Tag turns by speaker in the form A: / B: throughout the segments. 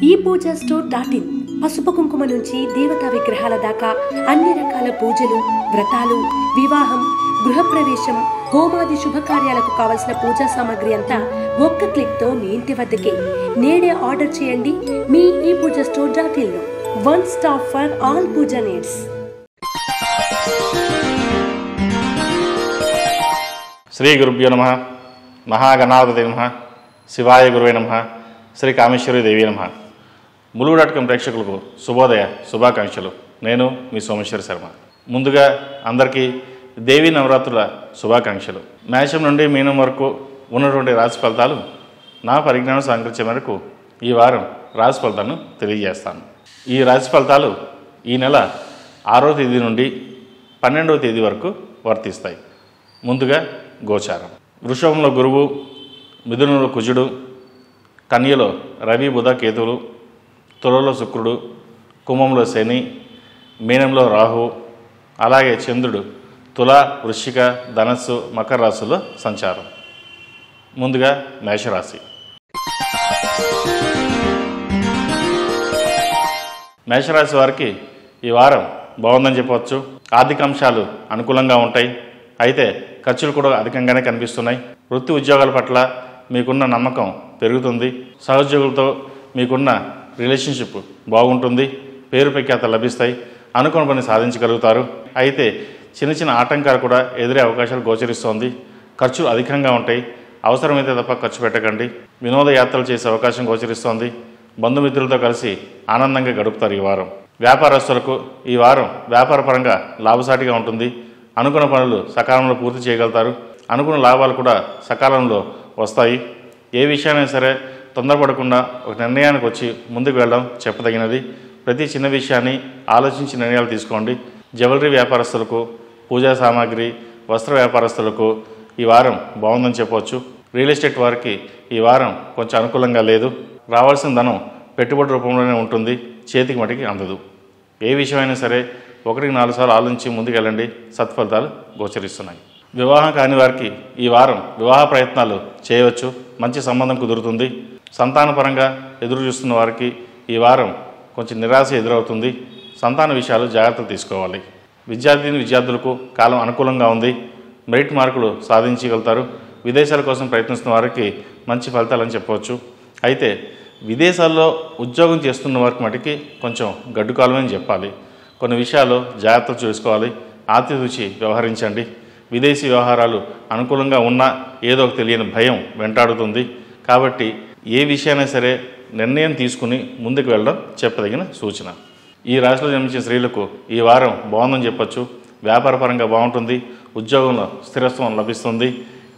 A: ePoojaStore.in పసుపు కుంకుమ నుంచి దేవతా విగ్రహాల దాకా అన్ని రకాల పూజలు, వ్రతాలు, వివాహం, గృహప్రవేశం, హోమాది శుభకార్యాలకు కావలసిన పూజా సామాగ్రి అంతా ఒక్క క్లిక్తో మీ ఇంటి వద్దకే. నేడే ఆర్డర్ చేయండి మీ ePoojaStore.in లో. One stop for all puja needs.
B: Shri గురుభ్యో నమః. మహాగణాధిపతయే నమః. శివాయ గురువే నమః. శ్రీ కామేశ్వరి దేవి నమః. ములుగు.com ప్రేక్షకులకు శుభోదయ శుభాకాంక్షలు. నేను మీ సోమేశ్వర శర్మ. ముందుగా అందరికీ దేవీ నవరాత్రుల శుభాకాంక్షలు. మేషం నుండి మీనం వరకు ఉన్నటువంటి రాశి ఫలితాలు నా పరిజ్ఞానం సహకరించే మేరకు ఈ వారం రాశి ఫలితాలను తెలియజేస్తాను. ఈ రాశి ఫలితాలు ఈ నెల 6వ తేదీ నుండి 12వ తేదీ వరకు వర్తిస్తాయి. ముందుగా గోచారం. వృషభంలో గురువు, మిథునంలో కుజుడు, కన్యలో రవి బుధ కేతువులు, తులలో శుక్రుడు, కుంభంలో శని, మీనంలో రాహు, అలాగే చంద్రుడు తుల, వృశ్చిక, ధనస్సు, మకర రాశుల్లో సంచారం. ముందుగా మేషరాశి. మేషరాశి వారికి ఈ వారం బాగుందని చెప్పవచ్చు. ఆర్థిక అంశాలు అనుకూలంగా ఉంటాయి. అయితే ఖర్చులు కూడా అధికంగానే కనిపిస్తున్నాయి. వృత్తి ఉద్యోగాల పట్ల మీకున్న నమ్మకం పెరుగుతుంది. సహోద్యోగులతో మీకున్న రిలేషన్షిప్ బాగుంటుంది. పేరు ప్రఖ్యాతలు లభిస్తాయి. అనుకున్న పని సాధించగలుగుతారు. అయితే చిన్న చిన్న ఆటంకాలు కూడా ఎదురే అవకాశాలు గోచరిస్తోంది. ఖర్చులు అధికంగా ఉంటాయి. అవసరమైతే తప్ప ఖర్చు పెట్టకండి. వినోదయాత్రలు చేసే అవకాశం గోచరిస్తోంది. బంధుమిత్రులతో కలిసి ఆనందంగా గడుపుతారు ఈ వారం. వ్యాపారస్తులకు ఈ వారం వ్యాపారపరంగా లాభసాటిగా ఉంటుంది. అనుకున్న పనులు సకాలంలో పూర్తి చేయగలుగుతారు. అనుకున్న లాభాలు కూడా సకాలంలో వస్తాయి. ఏ విషయాన్ని సరే తొందరపడకుండా ఒక నిర్ణయానికి వచ్చి ముందుకు వెళ్ళడం చెప్పదగినది. ప్రతి చిన్న విషయాన్ని ఆలోచించి నిర్ణయాలు తీసుకోండి. జ్యువెలరీ వ్యాపారస్తులకు, పూజా సామాగ్రి, వస్త్ర వ్యాపారస్తులకు ఈ వారం బాగుందని చెప్పవచ్చు. రియల్ ఎస్టేట్ వారికి ఈ వారం కొంచెం అనుకూలంగా లేదు. రావాల్సిన ధనం పెట్టుబడి రూపంలోనే ఉంటుంది. చేతికి మటుకి అందదు. ఏ విషయమైనా సరే 1-4 సార్లు ఆలోచించి ముందుకెళ్ళండి. సత్ఫలితాలు గోచరిస్తున్నాయి. వివాహం కాని వారికి ఈ వారం వివాహ ప్రయత్నాలు చేయవచ్చు. మంచి సంబంధం కుదురుతుంది. సంతానపరంగా ఎదురు చూస్తున్న వారికి ఈ వారం కొంచెం నిరాశ ఎదురవుతుంది. సంతాన విషయాలు జాగ్రత్తలు తీసుకోవాలి. విద్యార్థులకు కాలం అనుకూలంగా ఉంది. మెరిట్ మార్కులు సాధించగలుగుతారు. విదేశాల కోసం ప్రయత్నిస్తున్న వారికి మంచి ఫలితాలని చెప్పవచ్చు. అయితే విదేశాల్లో ఉద్యోగం చేస్తున్న వారికి మటుకి కొంచెం గడ్డు కాలమని చెప్పాలి. కొన్ని విషయాలు జాగ్రత్తలు చూసుకోవాలి. ఆచితూచి వ్యవహరించండి. విదేశీ వ్యవహారాలు అనుకూలంగా ఉన్నా ఏదో ఒక తెలియని భయం వెంటాడుతుంది. కాబట్టి ఏ విషయాన్ని సరే నిర్ణయం తీసుకుని ముందుకు వెళ్ళడం చెప్పదగిన సూచన. ఈ రాశిలో జన్మించిన స్త్రీలకు ఈ వారం బాగుందని చెప్పచ్చు. వ్యాపారపరంగా బాగుంటుంది. ఉద్యోగంలో స్థిరత్వం లభిస్తుంది.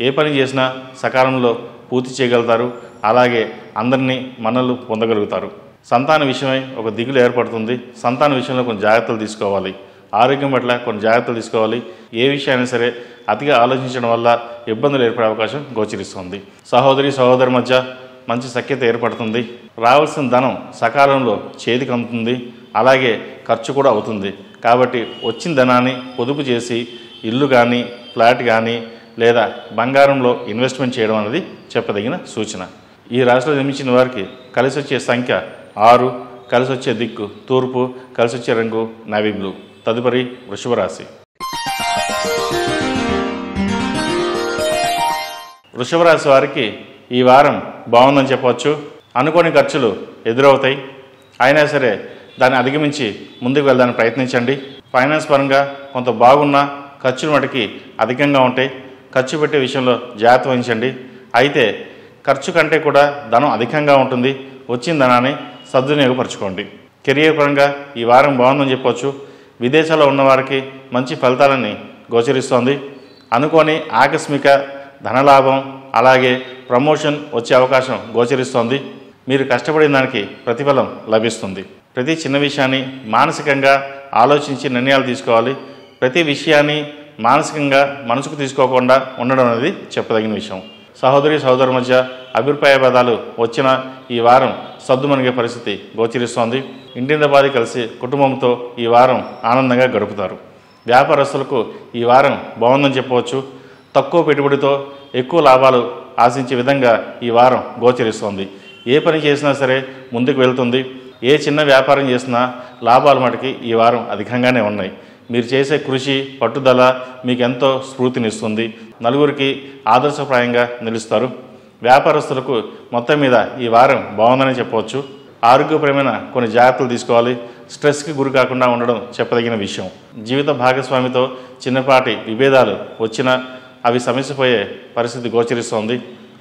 B: ఏ పని చేసినా సకాలంలో పూర్తి చేయగలుగుతారు. అలాగే అందరినీ మన్నలు పొందగలుగుతారు. సంతాన విషయమై ఒక దిగులు ఏర్పడుతుంది. సంతాన విషయంలో కొన్ని జాగ్రత్తలు తీసుకోవాలి. ఆరోగ్యం పట్ల కొన్ని జాగ్రత్తలు తీసుకోవాలి. ఏ విషయాన్ని సరే అతిగా ఆలోచించడం వల్ల ఇబ్బందులు ఏర్పడే అవకాశం గోచరిస్తుంది. సహోదరి మధ్య మంచి సఖ్యత ఏర్పడుతుంది. రావాల్సిన ధనం సకాలంలో చేతికి అందుతుంది. అలాగే ఖర్చు కూడా అవుతుంది. కాబట్టి వచ్చిన ధనాన్ని పొదుపు చేసి ఇల్లు కానీ, ఫ్లాట్ కానీ లేదా బంగారంలో ఇన్వెస్ట్మెంట్ చేయడం అనేది చెప్పదగిన సూచన. ఈ రాశిలో జన్మించిన వారికి కలిసి వచ్చే సంఖ్య 6, కలిసి వచ్చే దిక్కు తూర్పు, కలిసి వచ్చే రంగు నేవీ బ్లూ. తదుపరి వృషభ రాశి. వృషభ రాశి వారికి ఈ వారం బాగుందని చెప్పవచ్చు. అనుకోని ఖర్చులు ఎదురవుతాయి. అయినా సరే దాన్ని అధిగమించి ముందుకు వెళ్ళడానికి ప్రయత్నించండి. ఫైనాన్స్ పరంగా కొంత బాగున్న ఖర్చులు మటుకి అధికంగా ఉంటాయి. ఖర్చు పెట్టే విషయంలో జాగ్రత్త వహించండి. అయితే ఖర్చు కంటే కూడా ధనం అధికంగా ఉంటుంది. వచ్చిన ధనాన్ని సద్వినియోగపరచుకోండి. కెరియర్ పరంగా ఈ వారం బాగుందని చెప్పవచ్చు. విదేశాల్లో ఉన్నవారికి మంచి ఫలితాలని గోచరిస్తోంది. అనుకోని ఆకస్మిక ధనలాభం, అలాగే ప్రమోషన్ వచ్చే అవకాశం గోచరిస్తోంది. మీరు కష్టపడిన దానికి ప్రతిఫలం లభిస్తుంది. ప్రతి చిన్న విషయాన్ని మానసికంగా ఆలోచించి నిర్ణయాలు తీసుకోవాలి. ప్రతి విషయాన్ని మానసికంగా మనసుకు తీసుకోకుండా ఉండడం అనేది చెప్పదగిన విషయం. సహోదరి మధ్య అభిప్రాయ భేదాలు వచ్చిన ఈ వారం సద్దుమణిగే పరిస్థితి గోచరిస్తోంది. ఇంటిందబాది కలిసి కుటుంబంతో ఈ వారం ఆనందంగా గడుపుతారు. వ్యాపారస్తులకు ఈ వారం బాగుందని చెప్పవచ్చు. తక్కువ పెట్టుబడితో ఎక్కువ లాభాలు ఆశించే విధంగా ఈ వారం గోచరిస్తోంది. ఏ పని చేసినా సరే ముందుకు వెళ్తుంది. ఏ చిన్న వ్యాపారం చేసినా లాభాలు మటుకి ఈ వారం అధికంగానే ఉన్నాయి. మీరు చేసే కృషి పట్టుదల మీకు ఎంతో స్ఫూర్తినిస్తుంది. నలుగురికి ఆదర్శప్రాయంగా నిలుస్తారు. వ్యాపారస్తులకు మొత్తం మీద ఈ వారం బాగుందని చెప్పవచ్చు. ఆరోగ్యపరమైన కొన్ని జాగ్రత్తలు తీసుకోవాలి. స్ట్రెస్కి గురి కాకుండా ఉండడం చెప్పదగిన విషయం. జీవిత భాగస్వామితో చిన్నపాటి విభేదాలు వచ్చినా అవి సమస్యపోయే పరిస్థితి గోచరిస్తోంది.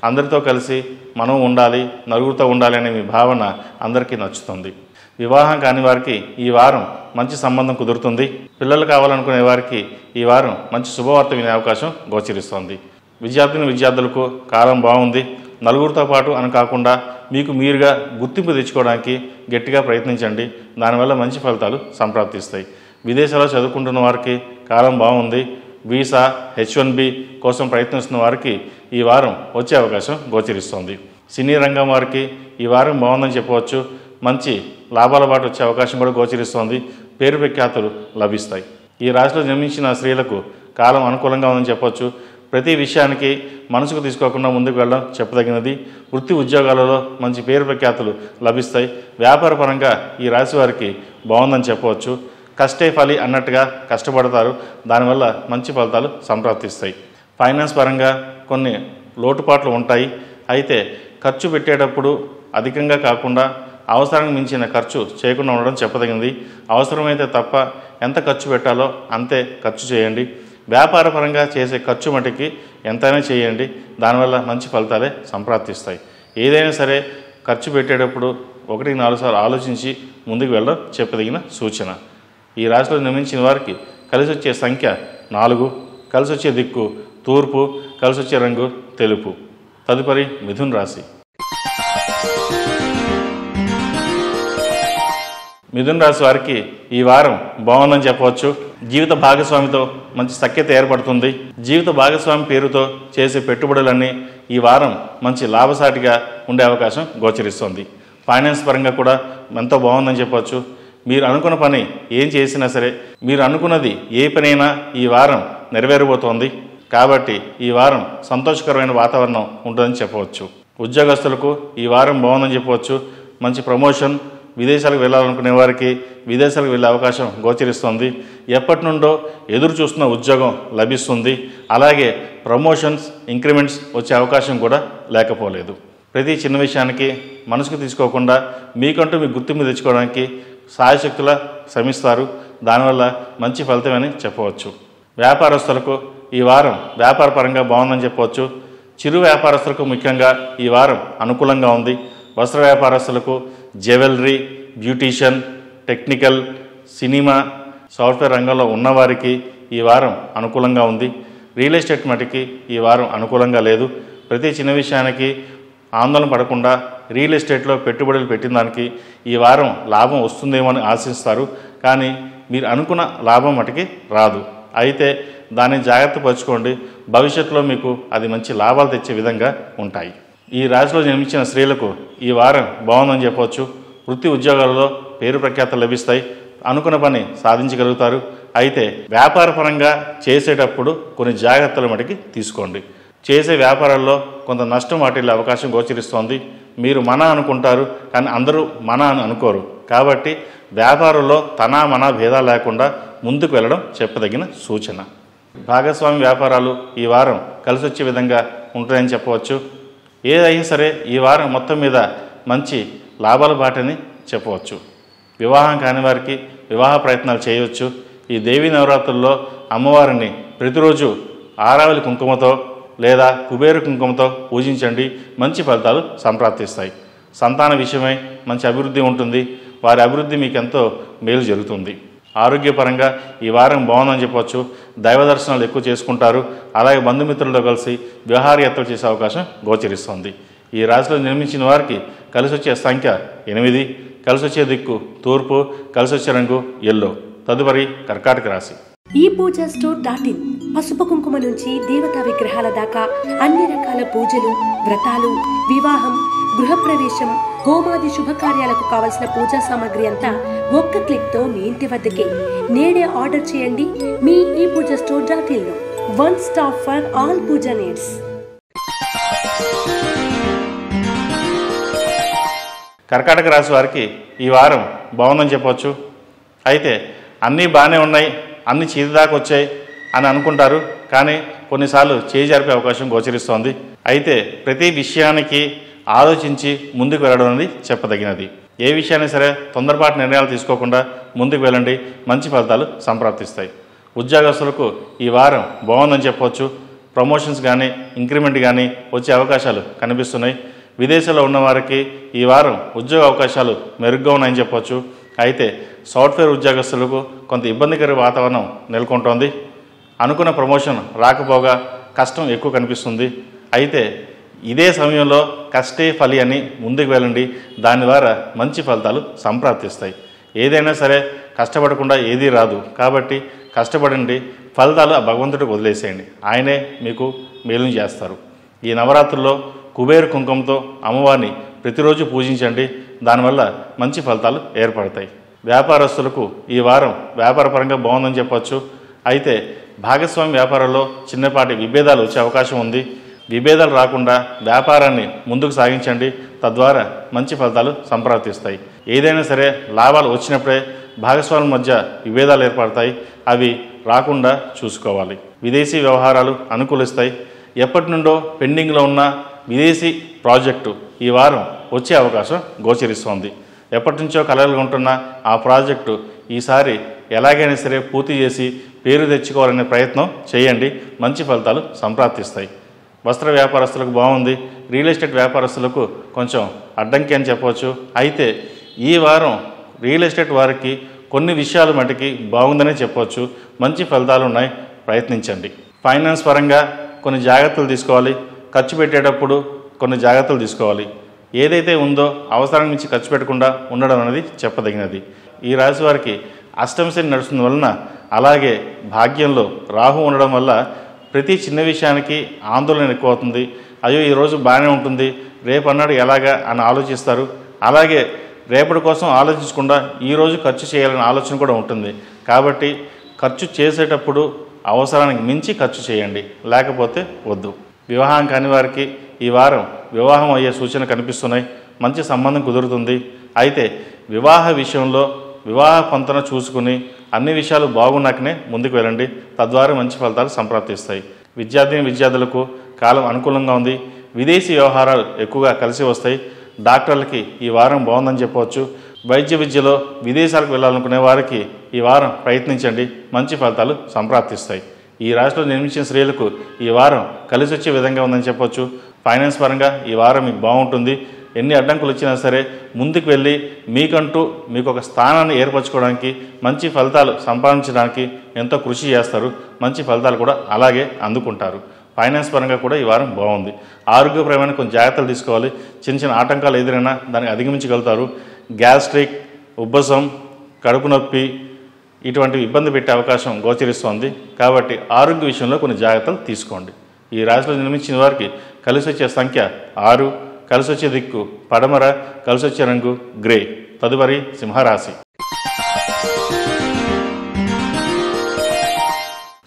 B: అందరితో కలిసి మనం ఉండాలి, నలుగురితో ఉండాలి అనే మీ భావన అందరికీ నచ్చుతుంది. వివాహం కాని వారికి ఈ వారం మంచి సంబంధం కుదురుతుంది. పిల్లలు కావాలనుకునే వారికి ఈ వారం మంచి శుభవార్త వినే అవకాశం గోచరిస్తోంది. విద్యార్థులకు కాలం బాగుంది. నలుగురితో పాటు అని కాకుండా మీకు మీరుగా గుర్తింపు తెచ్చుకోవడానికి గట్టిగా ప్రయత్నించండి. దానివల్ల మంచి ఫలితాలు సంప్రాప్తిస్తాయి. విదేశాల్లో చదువుకుంటున్న వారికి కాలం బాగుంది. వీసా, H1B కోసం ప్రయత్నిస్తున్న వారికి ఈ వారం వచ్చే అవకాశం గోచరిస్తోంది. సినీ రంగం వారికి ఈ వారం బాగుందని చెప్పవచ్చు. మంచి లాభాల బాట వచ్చే అవకాశం కూడా గోచరిస్తోంది. పేరు ప్రఖ్యాతులు లభిస్తాయి. ఈ రాశిలో జన్మించిన స్త్రీలకు కాలం అనుకూలంగా ఉందని చెప్పవచ్చు. ప్రతి విషయానికి మనసుకు తీసుకోకుండా ముందుకు వెళ్ళడం చెప్పదగినది. వృత్తి ఉద్యోగాలలో మంచి పేరు ప్రఖ్యాతులు లభిస్తాయి. వ్యాపార పరంగా ఈ రాశి వారికి బాగుందని చెప్పవచ్చు. కష్టే ఫలి అన్నట్టుగా కష్టపడతారు. దానివల్ల మంచి ఫలితాలు సంప్రాప్తిస్తాయి. ఫైనాన్స్ పరంగా కొన్ని లోటుపాట్లు ఉంటాయి. అయితే ఖర్చు పెట్టేటప్పుడు అధికంగా కాకుండా అవసరానికి మించిన ఖర్చు చేయకుండా ఉండడం చెప్పదగినది. అవసరమైతే తప్ప ఎంత ఖర్చు పెట్టాలో అంతే ఖర్చు చేయండి. వ్యాపార పరంగా చేసే ఖర్చు మటుకి ఎంతైనా చేయండి. దానివల్ల మంచి ఫలితాలే సంప్రాప్తిస్తాయి. ఏదైనా సరే ఖర్చు పెట్టేటప్పుడు 1-4 సార్లు ఆలోచించి ముందుకు వెళ్ళడం చెప్పదగిన సూచన. ఈ రాశిలో నిర్మించిన వారికి కలిసి వచ్చే సంఖ్య 4, కలిసి వచ్చే దిక్కు తూర్పు, కలిసి వచ్చే రంగు తెలుపు. తదుపరి మిథున్ రాశి. మిథున్ రాశి వారికి ఈ వారం బాగుందని చెప్పవచ్చు. జీవిత భాగస్వామితో మంచి సఖ్యత ఏర్పడుతుంది. జీవిత భాగస్వామి పేరుతో చేసే పెట్టుబడులన్నీ ఈ వారం మంచి లాభసాటిగా ఉండే అవకాశం గోచరిస్తుంది. ఫైనాన్స్ పరంగా కూడా ఎంతో బాగుందని చెప్పవచ్చు. మీరు అనుకున్న పని ఏం చేసినా సరే, మీరు అనుకున్నది ఏ పనైనా ఈ వారం నెరవేరబోతోంది. కాబట్టి ఈ వారం సంతోషకరమైన వాతావరణం ఉంటుందని చెప్పవచ్చు. ఉద్యోగస్తులకు ఈ వారం బాగుందని చెప్పవచ్చు. మంచి ప్రమోషన్, విదేశాలకు వెళ్ళాలనుకునే వారికి విదేశాలకు వెళ్ళే అవకాశం గోచరిస్తుంది. ఎప్పటి నుండో ఎదురు చూస్తున్న ఉద్యోగం లభిస్తుంది. అలాగే ప్రమోషన్స్, ఇంక్రిమెంట్స్ వచ్చే అవకాశం కూడా లేకపోలేదు. ప్రతి చిన్న విషయానికి మనసుకు తీసుకోకుండా మీకంటూ మీ గుర్తింపు తెచ్చుకోవడానికి సాయశక్తులా శ్రమిస్తారు. దానివల్ల మంచి ఫలితమని చెప్పవచ్చు. వ్యాపారస్తులకు ఈ వారం వ్యాపార పరంగా బాగుందని చెప్పవచ్చు. చిరు వ్యాపారస్తులకు ముఖ్యంగా ఈ వారం అనుకూలంగా ఉంది. వస్త్ర వ్యాపారస్తులకు, jewellery, beautician, technical, cinema, software రంగంలో ఉన్నవారికి ఈ వారం అనుకూలంగా ఉంది. రియల్ ఎస్టేట్ మటుకి ఈ వారం అనుకూలంగా లేదు. ప్రతి చిన్న విషయానికి ఆందోళన పడకుండా రియల్ ఎస్టేట్లో పెట్టుబడులు పెట్టిన దానికి ఈ వారం లాభం వస్తుందేమో అని ఆశిస్తారు. కానీ మీరు అనుకున్న లాభం మటుకి రాదు. అయితే దాన్ని జాగ్రత్త పరుచుకోండి. భవిష్యత్తులో మీకు అది మంచి లాభాలు తెచ్చే విధంగా ఉంటాయి. ఈ రాశిలో జన్మించిన స్త్రీలకు ఈ వారం బాగుందని చెప్పవచ్చు. వృత్తి ఉద్యోగాలలో పేరు ప్రఖ్యాతలు లభిస్తాయి. అనుకున్న పని సాధించగలుగుతారు. అయితే వ్యాపార పరంగా చేసేటప్పుడు కొన్ని జాగ్రత్తలు మటుకి తీసుకోండి. చేసే వ్యాపారాల్లో కొంత నష్టం వాటిల్లే అవకాశం గోచరిస్తోంది. మీరు మన అనుకుంటారు, కానీ అందరూ మన అని అనుకోరు. కాబట్టి వ్యాపారంలో తనా మన భేదాలు లేకుండా ముందుకు వెళ్ళడం చెప్పదగిన సూచన. భాగస్వామి వ్యాపారాలు ఈ వారం కలిసి వచ్చే విధంగా ఉంటాయని చెప్పవచ్చు. ఏదైనా సరే ఈ వారం మొత్తం మీద మంచి లాభాల బాటని చెప్పవచ్చు. వివాహం కాని వారికి వివాహ ప్రయత్నాలు చేయవచ్చు. ఈ దేవీ నవరాత్రుల్లో అమ్మవారిని ప్రతిరోజు ఆరావళి కుంకుమతో లేదా కుబేరు కుంకుమతో పూజించండి. మంచి ఫలితాలు సంప్రాప్తిస్తాయి. సంతాన విషయమై మంచి అభివృద్ధి ఉంటుంది. వారి అభివృద్ధి మీకు ఎంతో మేలు జరుగుతుంది. ఆరోగ్యపరంగా ఈ వారం బాగుందని చెప్పవచ్చు. దైవ దర్శనాలు ఎక్కువ చేసుకుంటారు. అలాగే బంధుమిత్రులతో కలిసి విహారయాత్రలు చేసే అవకాశం గోచరిస్తుంది. ఈ రాశిలో నిర్మించిన వారికి కలిసి వచ్చే సంఖ్య 8, కలిసి వచ్చే దిక్కు తూర్పు, కలిసి వచ్చే రంగు ఎల్లో. తదుపరి కర్కాటక రాశి.
A: ఈ పూజ స్టోర్.in పసుపు కుంకుమ నుంచి దేవతా విగ్రహాల దాకా అన్ని రకాల పూజలు, వ్రతాలు, వివాహం, గృహప్రవేశం, హోమాది శుభకార్యాలకు కావలసిన పూజా సామాగ్రి అంతా ఒక్క క్లిక్ తో మీ ఇంటి వద్దకే. నేడే ఆర్డర్ చేయండి మీ ఈ పూజ స్టోర్.in లో. One stop for all puja needs.
B: కర్కాటక రాశి వారికి ఈ వారం బాగుందని చెప్పవచ్చు. అయితే అన్నీ బాగానే ఉన్నాయి, అన్నీ చేతి దాకా వచ్చాయి అని అనుకుంటారు, కానీ కొన్నిసార్లు చేయి జరిపే అవకాశం గోచరిస్తోంది. అయితే ప్రతి విషయానికి ఆలోచించి ముందుకు వెళ్ళడం అనేది చెప్పదగినది. ఏ విషయాన్ని సరే తొందరపాటు నిర్ణయాలు తీసుకోకుండా ముందుకు వెళ్ళండి, మంచి ఫలితాలు సంప్రాప్తిస్తాయి. ఉద్యోగస్తులకు ఈ వారం బాగుందని చెప్పవచ్చు. ప్రమోషన్స్ కానీ ఇంక్రిమెంట్ కానీ వచ్చే అవకాశాలు కనిపిస్తున్నాయి. విదేశాల్లో ఉన్నవారికి ఈ వారం ఉద్యోగ అవకాశాలు మెరుగ్గా ఉన్నాయని చెప్పవచ్చు. అయితే సాఫ్ట్వేర్ ఉద్యోగస్తులకు కొంత ఇబ్బందికర వాతావరణం నెలకొంటోంది. అనుకున్న ప్రమోషన్ రాకపోగా కష్టం ఎక్కువ కనిపిస్తుంది. అయితే ఇదే సమయంలో కష్టే ఫలి అని ముందుకు వెళ్ళండి, దాని ద్వారా మంచి ఫలితాలు సంప్రాప్తిస్తాయి. ఏదైనా సరే కష్టపడకుండా ఏదీ రాదు, కాబట్టి కష్టపడండి, ఫలితాలు ఆ భగవంతుడికి వదిలేసేయండి, ఆయనే మీకు మేలు చేస్తారు. ఈ నవరాత్రుల్లో కుబేరు కుంకుమతో అమ్మవారిని ప్రతిరోజు పూజించండి, దానివల్ల మంచి ఫలితాలు ఏర్పడతాయి. వ్యాపారస్తులకు ఈ వారం వ్యాపారపరంగా బాగుందని చెప్పవచ్చు. అయితే భాగస్వామి వ్యాపారంలో చిన్నపాటి విభేదాలు వచ్చే అవకాశం ఉంది. విభేదాలు రాకుండా వ్యాపారాన్ని ముందుకు సాగించండి, తద్వారా మంచి ఫలితాలు సంప్రాప్తిస్తాయి. ఏదైనా సరే లాభాలు వచ్చినప్పుడే భాగస్వాముల మధ్య విభేదాలు ఏర్పడతాయి, అవి రాకుండా చూసుకోవాలి. విదేశీ వ్యవహారాలు అనుకూలిస్తాయి. ఎప్పటి నుండో పెండింగ్లో ఉన్న విదేశీ ప్రాజెక్టు ఈ వారం వచ్చే అవకాశం గోచరిస్తోంది. ఎప్పటి నుంచో కలలుగా ఉంటున్న ఆ ప్రాజెక్టు ఈసారి ఎలాగైనా సరే పూర్తి చేసి పేరు తెచ్చుకోవాలనే ప్రయత్నం చేయండి, మంచి ఫలితాలు సంప్రాప్తిస్తాయి. వస్త్ర వ్యాపారస్తులకు బాగుంది. రియల్ ఎస్టేట్ వ్యాపారస్తులకు కొంచెం అడ్డంకి అని చెప్పవచ్చు. అయితే ఈ వారం రియల్ ఎస్టేట్ వారికి కొన్ని విషయాలు మటుకి బాగుందనే చెప్పవచ్చు. మంచి ఫలితాలు ఉన్నాయి, ప్రయత్నించండి. ఫైనాన్స్ పరంగా కొన్ని జాగ్రత్తలు తీసుకోవాలి. ఖర్చు పెట్టేటప్పుడు కొన్ని జాగ్రత్తలు తీసుకోవాలి. ఏదైతే ఉందో అవసరానికి మించి ఖర్చు పెట్టకుండా ఉండడం అనేది చెప్పదగినది. ఈ రాశి వారికి అష్టమ శని నడుస్తున్న వలన, అలాగే భాగ్యంలో రాహు ఉండడం వల్ల ప్రతి చిన్న విషయానికి ఆందోళన ఎక్కువ అవుతుంది. అయ్యో ఈరోజు బాగానే ఉంటుంది, రేపు అన్నాడు ఎలాగా అని ఆలోచిస్తారు. అలాగే రేపటి కోసం ఆలోచించకుండా ఈరోజు ఖర్చు చేయాలనే ఆలోచన కూడా ఉంటుంది. కాబట్టి ఖర్చు చేసేటప్పుడు అవసరానికి మించి ఖర్చు చేయండి, లేకపోతే వద్దు. వివాహం కాని వారికి ఈ వారం వివాహం అయ్యే సూచన కనిపిస్తున్నాయి. మంచి సంబంధం కుదురుతుంది. అయితే వివాహ విషయంలో వివాహ పొంతన చూసుకుని అన్ని విషయాలు బాగున్నాకనే ముందుకు వెళ్ళండి, తద్వారా మంచి ఫలితాలు సంప్రాప్తిస్తాయి. విద్యార్థులకు కాలం అనుకూలంగా ఉంది. విదేశీ వ్యవహారాలు ఎక్కువగా కలిసి వస్తాయి. డాక్టర్లకి ఈ వారం బాగుందని చెప్పవచ్చు. వైద్య విద్యలో విదేశాలకు వెళ్ళాలనుకునే వారికి ఈ వారం ప్రయత్నించండి, మంచి ఫలితాలు సంప్రాప్తిస్తాయి. ఈ రాశిలో నిర్మించిన స్త్రీలకు ఈ వారం కలిసి వచ్చే విధంగా ఉందని చెప్పవచ్చు. ఫైనాన్స్ పరంగా ఈ వారం మీకు బాగుంటుంది. ఎన్ని అడ్డంకులు వచ్చినా సరే ముందుకు వెళ్ళి మీకు ఒక స్థానాన్ని ఏర్పరచుకోవడానికి, మంచి ఫలితాలు సంపాదించడానికి ఎంతో కృషి చేస్తారు. మంచి ఫలితాలు కూడా అలాగే అందుకుంటారు. ఫైనాన్స్ పరంగా కూడా ఈ వారం బాగుంది. ఆరోగ్యపరమైన కొన్ని జాగ్రత్తలు తీసుకోవాలి. చిన్న చిన్న ఆటంకాలు ఎదురైనా దాన్ని అధిగమించగలుగుతారు. గ్యాస్ట్రిక్, ఉబ్బసం, కడుపు నొప్పి ఇటువంటి ఇబ్బంది పెట్టే అవకాశం గోచరిస్తోంది. కాబట్టి ఆరోగ్య విషయంలో కొన్ని జాగ్రత్తలు తీసుకోండి. ఈ రాశిలో నిర్మించిన వారికి కలిసి వచ్చే సంఖ్య 6, కలిసి వచ్చే దిక్కు పడమర, కలిసి వచ్చే రంగు గ్రే. తదుపరి సింహరాశి.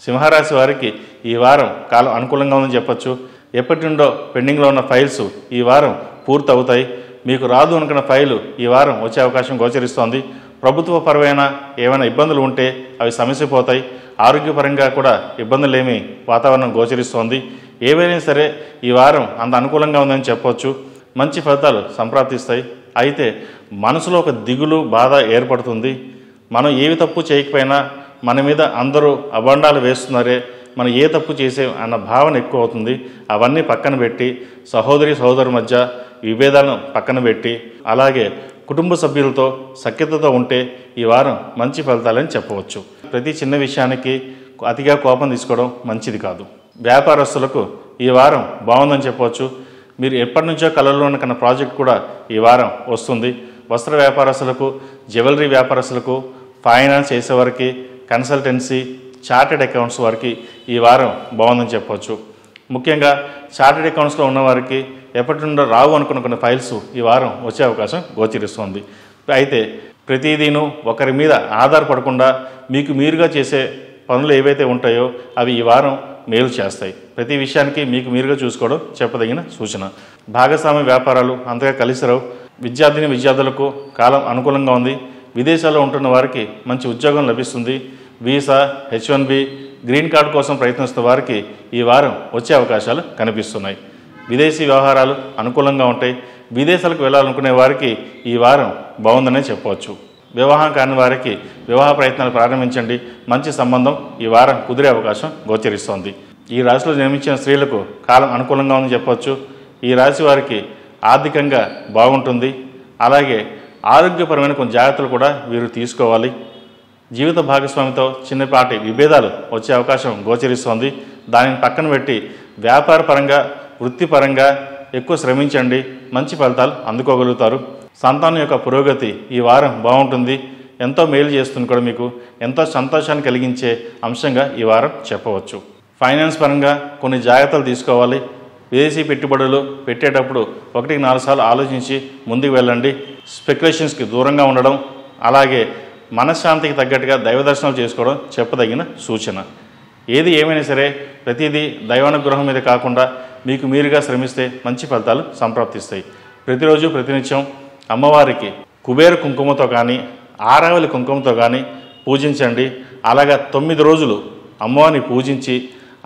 B: సింహరాశి వారికి ఈ వారం కాలం అనుకూలంగా ఉందని చెప్పచ్చు. ఎప్పటి నుండో పెండింగ్లో ఉన్న ఫైల్స్ ఈ వారం పూర్తి అవుతాయి. మీకు రాదు అనుకున్న ఫైలు ఈ వారం వచ్చే అవకాశం గోచరిస్తోంది. ప్రభుత్వపరమైన ఏమైనా ఇబ్బందులు ఉంటే అవి సమస్యపోతాయి. ఆరోగ్యపరంగా కూడా ఇబ్బందులేమీ వాతావరణం గోచరిస్తోంది. ఏవైనా సరే ఈ వారం అంత అనుకూలంగా ఉందని చెప్పవచ్చు. మంచి ఫలితాలు సంప్రాప్తిస్తాయి. అయితే మనసులో ఒక దిగులు, బాధ ఏర్పడుతుంది. మనం ఏవి తప్పు చేయకపోయినా మన మీద అందరూ అబండాలు వేస్తున్నారే, మనం ఏ తప్పు చేసే అన్న భావన ఎక్కువ అవుతుంది. అవన్నీ పక్కన పెట్టి సహోదరు మధ్య విభేదాలను పక్కన పెట్టి, అలాగే కుటుంబ సభ్యులతో సఖ్యతతో ఉంటే ఈ వారం మంచి ఫలితాలని చెప్పవచ్చు. ప్రతి చిన్న విషయానికి అతిగా కోపం తీసుకోవడం మంచిది కాదు. వ్యాపారస్తులకు ఈ వారం బాగుందని చెప్పవచ్చు. మీరు ఎప్పటి నుంచో కళల్లో ఉన్న ప్రాజెక్ట్ కూడా ఈ వారం వస్తుంది. వస్త్ర వ్యాపారస్తులకు, జ్యువెలరీ వ్యాపారస్తులకు, ఫైనాన్స్ చేసేవారికి, కన్సల్టెన్సీ, చార్టెడ్ అకౌంట్స్ వారికి ఈ వారం బాగుందని చెప్పవచ్చు. ముఖ్యంగా చార్టెడ్ అకౌంట్స్లో ఉన్నవారికి ఎప్పటి నుండో రావు అనుకున్న కొన్ని ఫైల్స్ ఈ వారం వచ్చే అవకాశం గోచరిస్తుంది. అయితే ప్రతిదీను ఒకరి మీద ఆధారపడకుండా మీకు మీరుగా చేసే పనులు ఏవైతే ఉంటాయో అవి ఈ వారం మేలు చేస్తాయి. ప్రతి విషయానికి మీకు మీరుగా చూసుకోవడం చెప్పదగిన సూచన. భాగస్వామ్య వ్యాపారాలు అంతగా కలిసిరావు. విద్యార్థులకు కాలం అనుకూలంగా ఉంది. విదేశాల్లో ఉంటున్న వారికి మంచి ఉద్యోగం లభిస్తుంది. వీసా, H1B, గ్రీన్ కార్డు కోసం ప్రయత్నిస్తున్న వారికి ఈ వారం వచ్చే అవకాశాలు కనిపిస్తున్నాయి. విదేశీ వ్యవహారాలు అనుకూలంగా ఉంటాయి. విదేశాలకు వెళ్ళాలనుకునే వారికి ఈ వారం బాగుందనే చెప్పవచ్చు. వివాహం కాని వారికి వివాహ ప్రయత్నాలు ప్రారంభించండి. మంచి సంబంధం ఈ వారం కుదిరే అవకాశం గోచరిస్తోంది. ఈ రాశిలో జన్మించిన స్త్రీలకు కాలం అనుకూలంగా ఉందని చెప్పవచ్చు. ఈ రాశి వారికి ఆర్థికంగా బాగుంటుంది. అలాగే ఆరోగ్యపరమైన కొన్ని జాగ్రత్తలు కూడా వీరు తీసుకోవాలి. జీవిత భాగస్వామితో చిన్నపాటి విభేదాలు వచ్చే అవకాశం గోచరిస్తోంది. దానిని పక్కన పెట్టి వ్యాపార పరంగా, వృత్తిపరంగా ఎక్కువ శ్రమించండి. మంచి ఫలితాలు అందుకోగలుగుతారు. సంతానం యొక్క పురోగతి ఈ వారం బాగుంటుంది. ఎంతో మేలు చేస్తుంది కూడా మీకు ఎంతో సంతోషాన్ని కలిగించే అంశంగా ఈ వారం చెప్పవచ్చు. ఫైనాన్స్ పరంగా కొన్ని జాగ్రత్తలు తీసుకోవాలి. విదేశీ పెట్టుబడులు పెట్టేటప్పుడు 1-4 సార్లు ఆలోచించి ముందుకు వెళ్ళండి. స్పెక్యులేషన్స్కి దూరంగా ఉండడం, అలాగే మనశ్శాంతికి తగ్గట్టుగా దైవ దర్శనాలు చేసుకోవడం చెప్పదగిన సూచన. ఏది ఏమైనా సరే ప్రతిదీ దైవానుగ్రహం మీద కాకుండా మీకు మీరుగా శ్రమిస్తే మంచి ఫలితాలు సంప్రాప్తిస్తాయి. ప్రతిరోజు ప్రతినిత్యం అమ్మవారికి కుబేర కుంకుమతో కానీ, ఆరావళి కుంకుమతో కానీ పూజించండి. అలాగా 9 రోజులు అమ్మవారిని పూజించి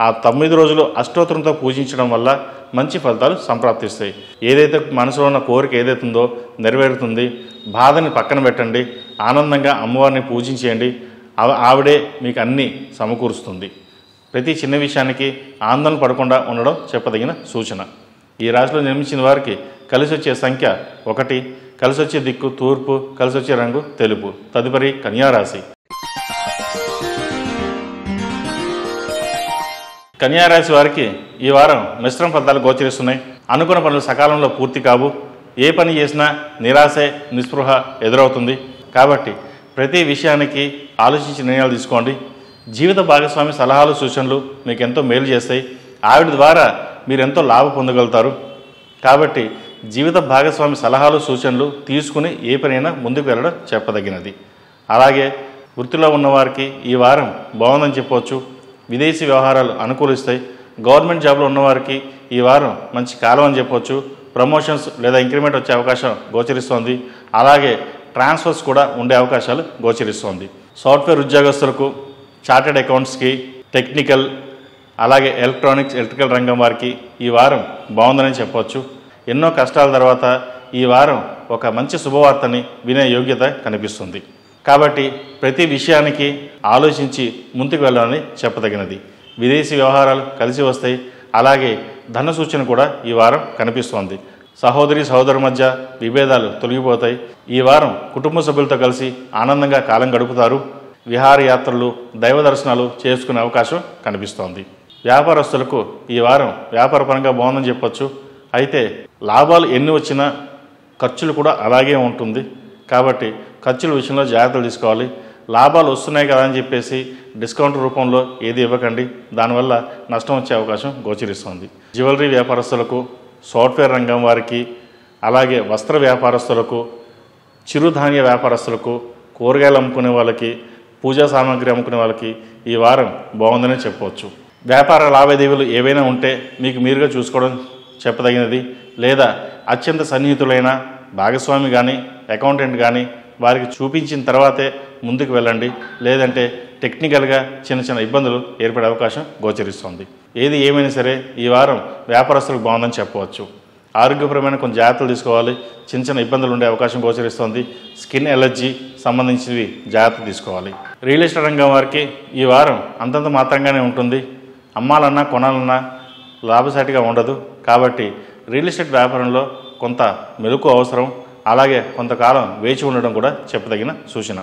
B: ఆ 9 రోజులు అష్టోత్తరంతో పూజించడం వల్ల మంచి ఫలితాలు సంప్రాప్తిస్తాయి. ఏదైతే మనసులో ఉన్న కోరిక ఏదైతే ఉందో నెరవేరుతుంది. బాధని పక్కన పెట్టండి. ఆనందంగా అమ్మవారిని పూజించేయండి. ఆవిడే మీకు అన్నీ సమకూరుస్తుంది. ప్రతి చిన్న విషయానికి ఆందోళన పడకుండా ఉండడం చెప్పదగిన సూచన. ఈ రాశిలో జన్మించిన వారికి కలిసి వచ్చే సంఖ్య 1, కలిసి వచ్చే దిక్కు తూర్పు, కలిసి వచ్చే రంగు తెలుపు. తదుపరి కన్యారాశి. కన్యారాశి వారికి ఈ వారం మిశ్రమ ఫలితాలు గోచరిస్తున్నాయి. అనుకున్న పనులు సకాలంలో పూర్తి కావు. ఏ పని చేసినా నిరాశే, నిస్పృహ ఎదురవుతుంది. కాబట్టి ప్రతి విషయానికి ఆలోచించి నిర్ణయాలు తీసుకోండి. జీవిత భాగస్వామి సలహాలు, సూచనలు మీకు ఎంతో మేలు చేస్తాయి. ఆవిడ ద్వారా మీరు ఎంతో లాభం పొందగలుగుతారు. కాబట్టి జీవిత భాగస్వామి సలహాలు, సూచనలు తీసుకుని ఏ పనైనా ముందుకు వెళ్ళడం చెప్పదగినది. అలాగే వృత్తిలో ఉన్నవారికి ఈ వారం బాగుందని చెప్పవచ్చు. విదేశీ వ్యవహారాలు అనుకూలిస్తాయి. గవర్నమెంట్ జాబ్లో ఉన్నవారికి ఈ వారం మంచి కాలం అని చెప్పవచ్చు. ప్రమోషన్స్ లేదా ఇంక్రిమెంట్ వచ్చే అవకాశం గోచరిస్తోంది. అలాగే ట్రాన్స్ఫర్స్ కూడా ఉండే అవకాశాలు గోచరిస్తోంది. సాఫ్ట్వేర్ ఉద్యోగస్తులకు, చార్టెడ్ అకౌంట్స్కి, టెక్నికల్, అలాగే ఎలక్ట్రికల్ రంగం వారికి ఈ వారం బాగుందని చెప్పవచ్చు. ఎన్నో కష్టాల తర్వాత ఈ వారం ఒక మంచి శుభవార్తని వినే యోగ్యత కనిపిస్తుంది. కాబట్టి ప్రతి విషయానికి ఆలోచించి ముందుకు వెళ్ళాలని చెప్పదగినది. విదేశీ వ్యవహారాలు కలిసి వస్తాయి. అలాగే ధన సూచన కూడా ఈ వారం కనిపిస్తోంది. సహోదరు మధ్య విభేదాలు తొలగిపోతాయి. ఈ వారం కుటుంబ సభ్యులతో కలిసి ఆనందంగా కాలం గడుపుతారు. విహారయాత్రలు, దైవ దర్శనాలు చేసుకునే అవకాశం కనిపిస్తోంది. వ్యాపారస్తులకు ఈ వారం వ్యాపారపరంగా బాగుందని చెప్పొచ్చు. అయితే లాభాలు ఎన్ని వచ్చినా ఖర్చులు కూడా అలాగే ఉంటుంది. కాబట్టి ఖర్చుల విషయంలో జాగ్రత్తలు తీసుకోవాలి. లాభాలు వస్తున్నాయి కదా అని చెప్పేసి డిస్కౌంట్ రూపంలో ఏది ఇవ్వకండి. దానివల్ల నష్టం వచ్చే అవకాశం గోచరిస్తుంది. జ్యువెలరీ వ్యాపారస్తులకు, సాఫ్ట్వేర్ రంగం వారికి, అలాగే వస్త్ర వ్యాపారస్తులకు, చిరుధాన్య వ్యాపారస్తులకు, కూరగాయలు అమ్ముకునే వాళ్ళకి, పూజా సామాగ్రి అమ్ముకునే వాళ్ళకి ఈ వారం బాగుందని చెప్పవచ్చు. వ్యాపార లావాదేవీలు ఏవైనా ఉంటే మీకు మీరుగా చూసుకోవడం చెప్పదగినది. లేదా అత్యంత సన్నిహితులైన భాగస్వామి కానీ, అకౌంటెంట్ కానీ వారికి చూపించిన తర్వాతే ముందుకు వెళ్ళండి. లేదంటే టెక్నికల్గా చిన్న ఇబ్బందులు ఏర్పడే అవకాశం గోచరిస్తుంది. ఏది ఏమైనా సరే ఈ వారం వ్యాపారస్తులకు బాగుందని చెప్పవచ్చు. ఆరోగ్యపరమైన కొన్ని జాగ్రత్తలు తీసుకోవాలి. చిన్న ఇబ్బందులు ఉండే అవకాశం గోచరిస్తుంది. స్కిన్ ఎలర్జీ సంబంధించినవి జాగ్రత్తలు తీసుకోవాలి. రియల్ ఎస్టేట్ రంగం వారికి ఈ వారం అంతంత మాత్రంగానే ఉంటుంది. అమ్మాలన్నా కొనాలన్నా లాభసాటిగా ఉండదు. కాబట్టి రియల్ ఎస్టేట్ వ్యాపారంలో కొంత మెలకు అవసరం. అలాగే కొంతకాలం వేచి ఉండడం కూడా చెప్పదగిన సూచన.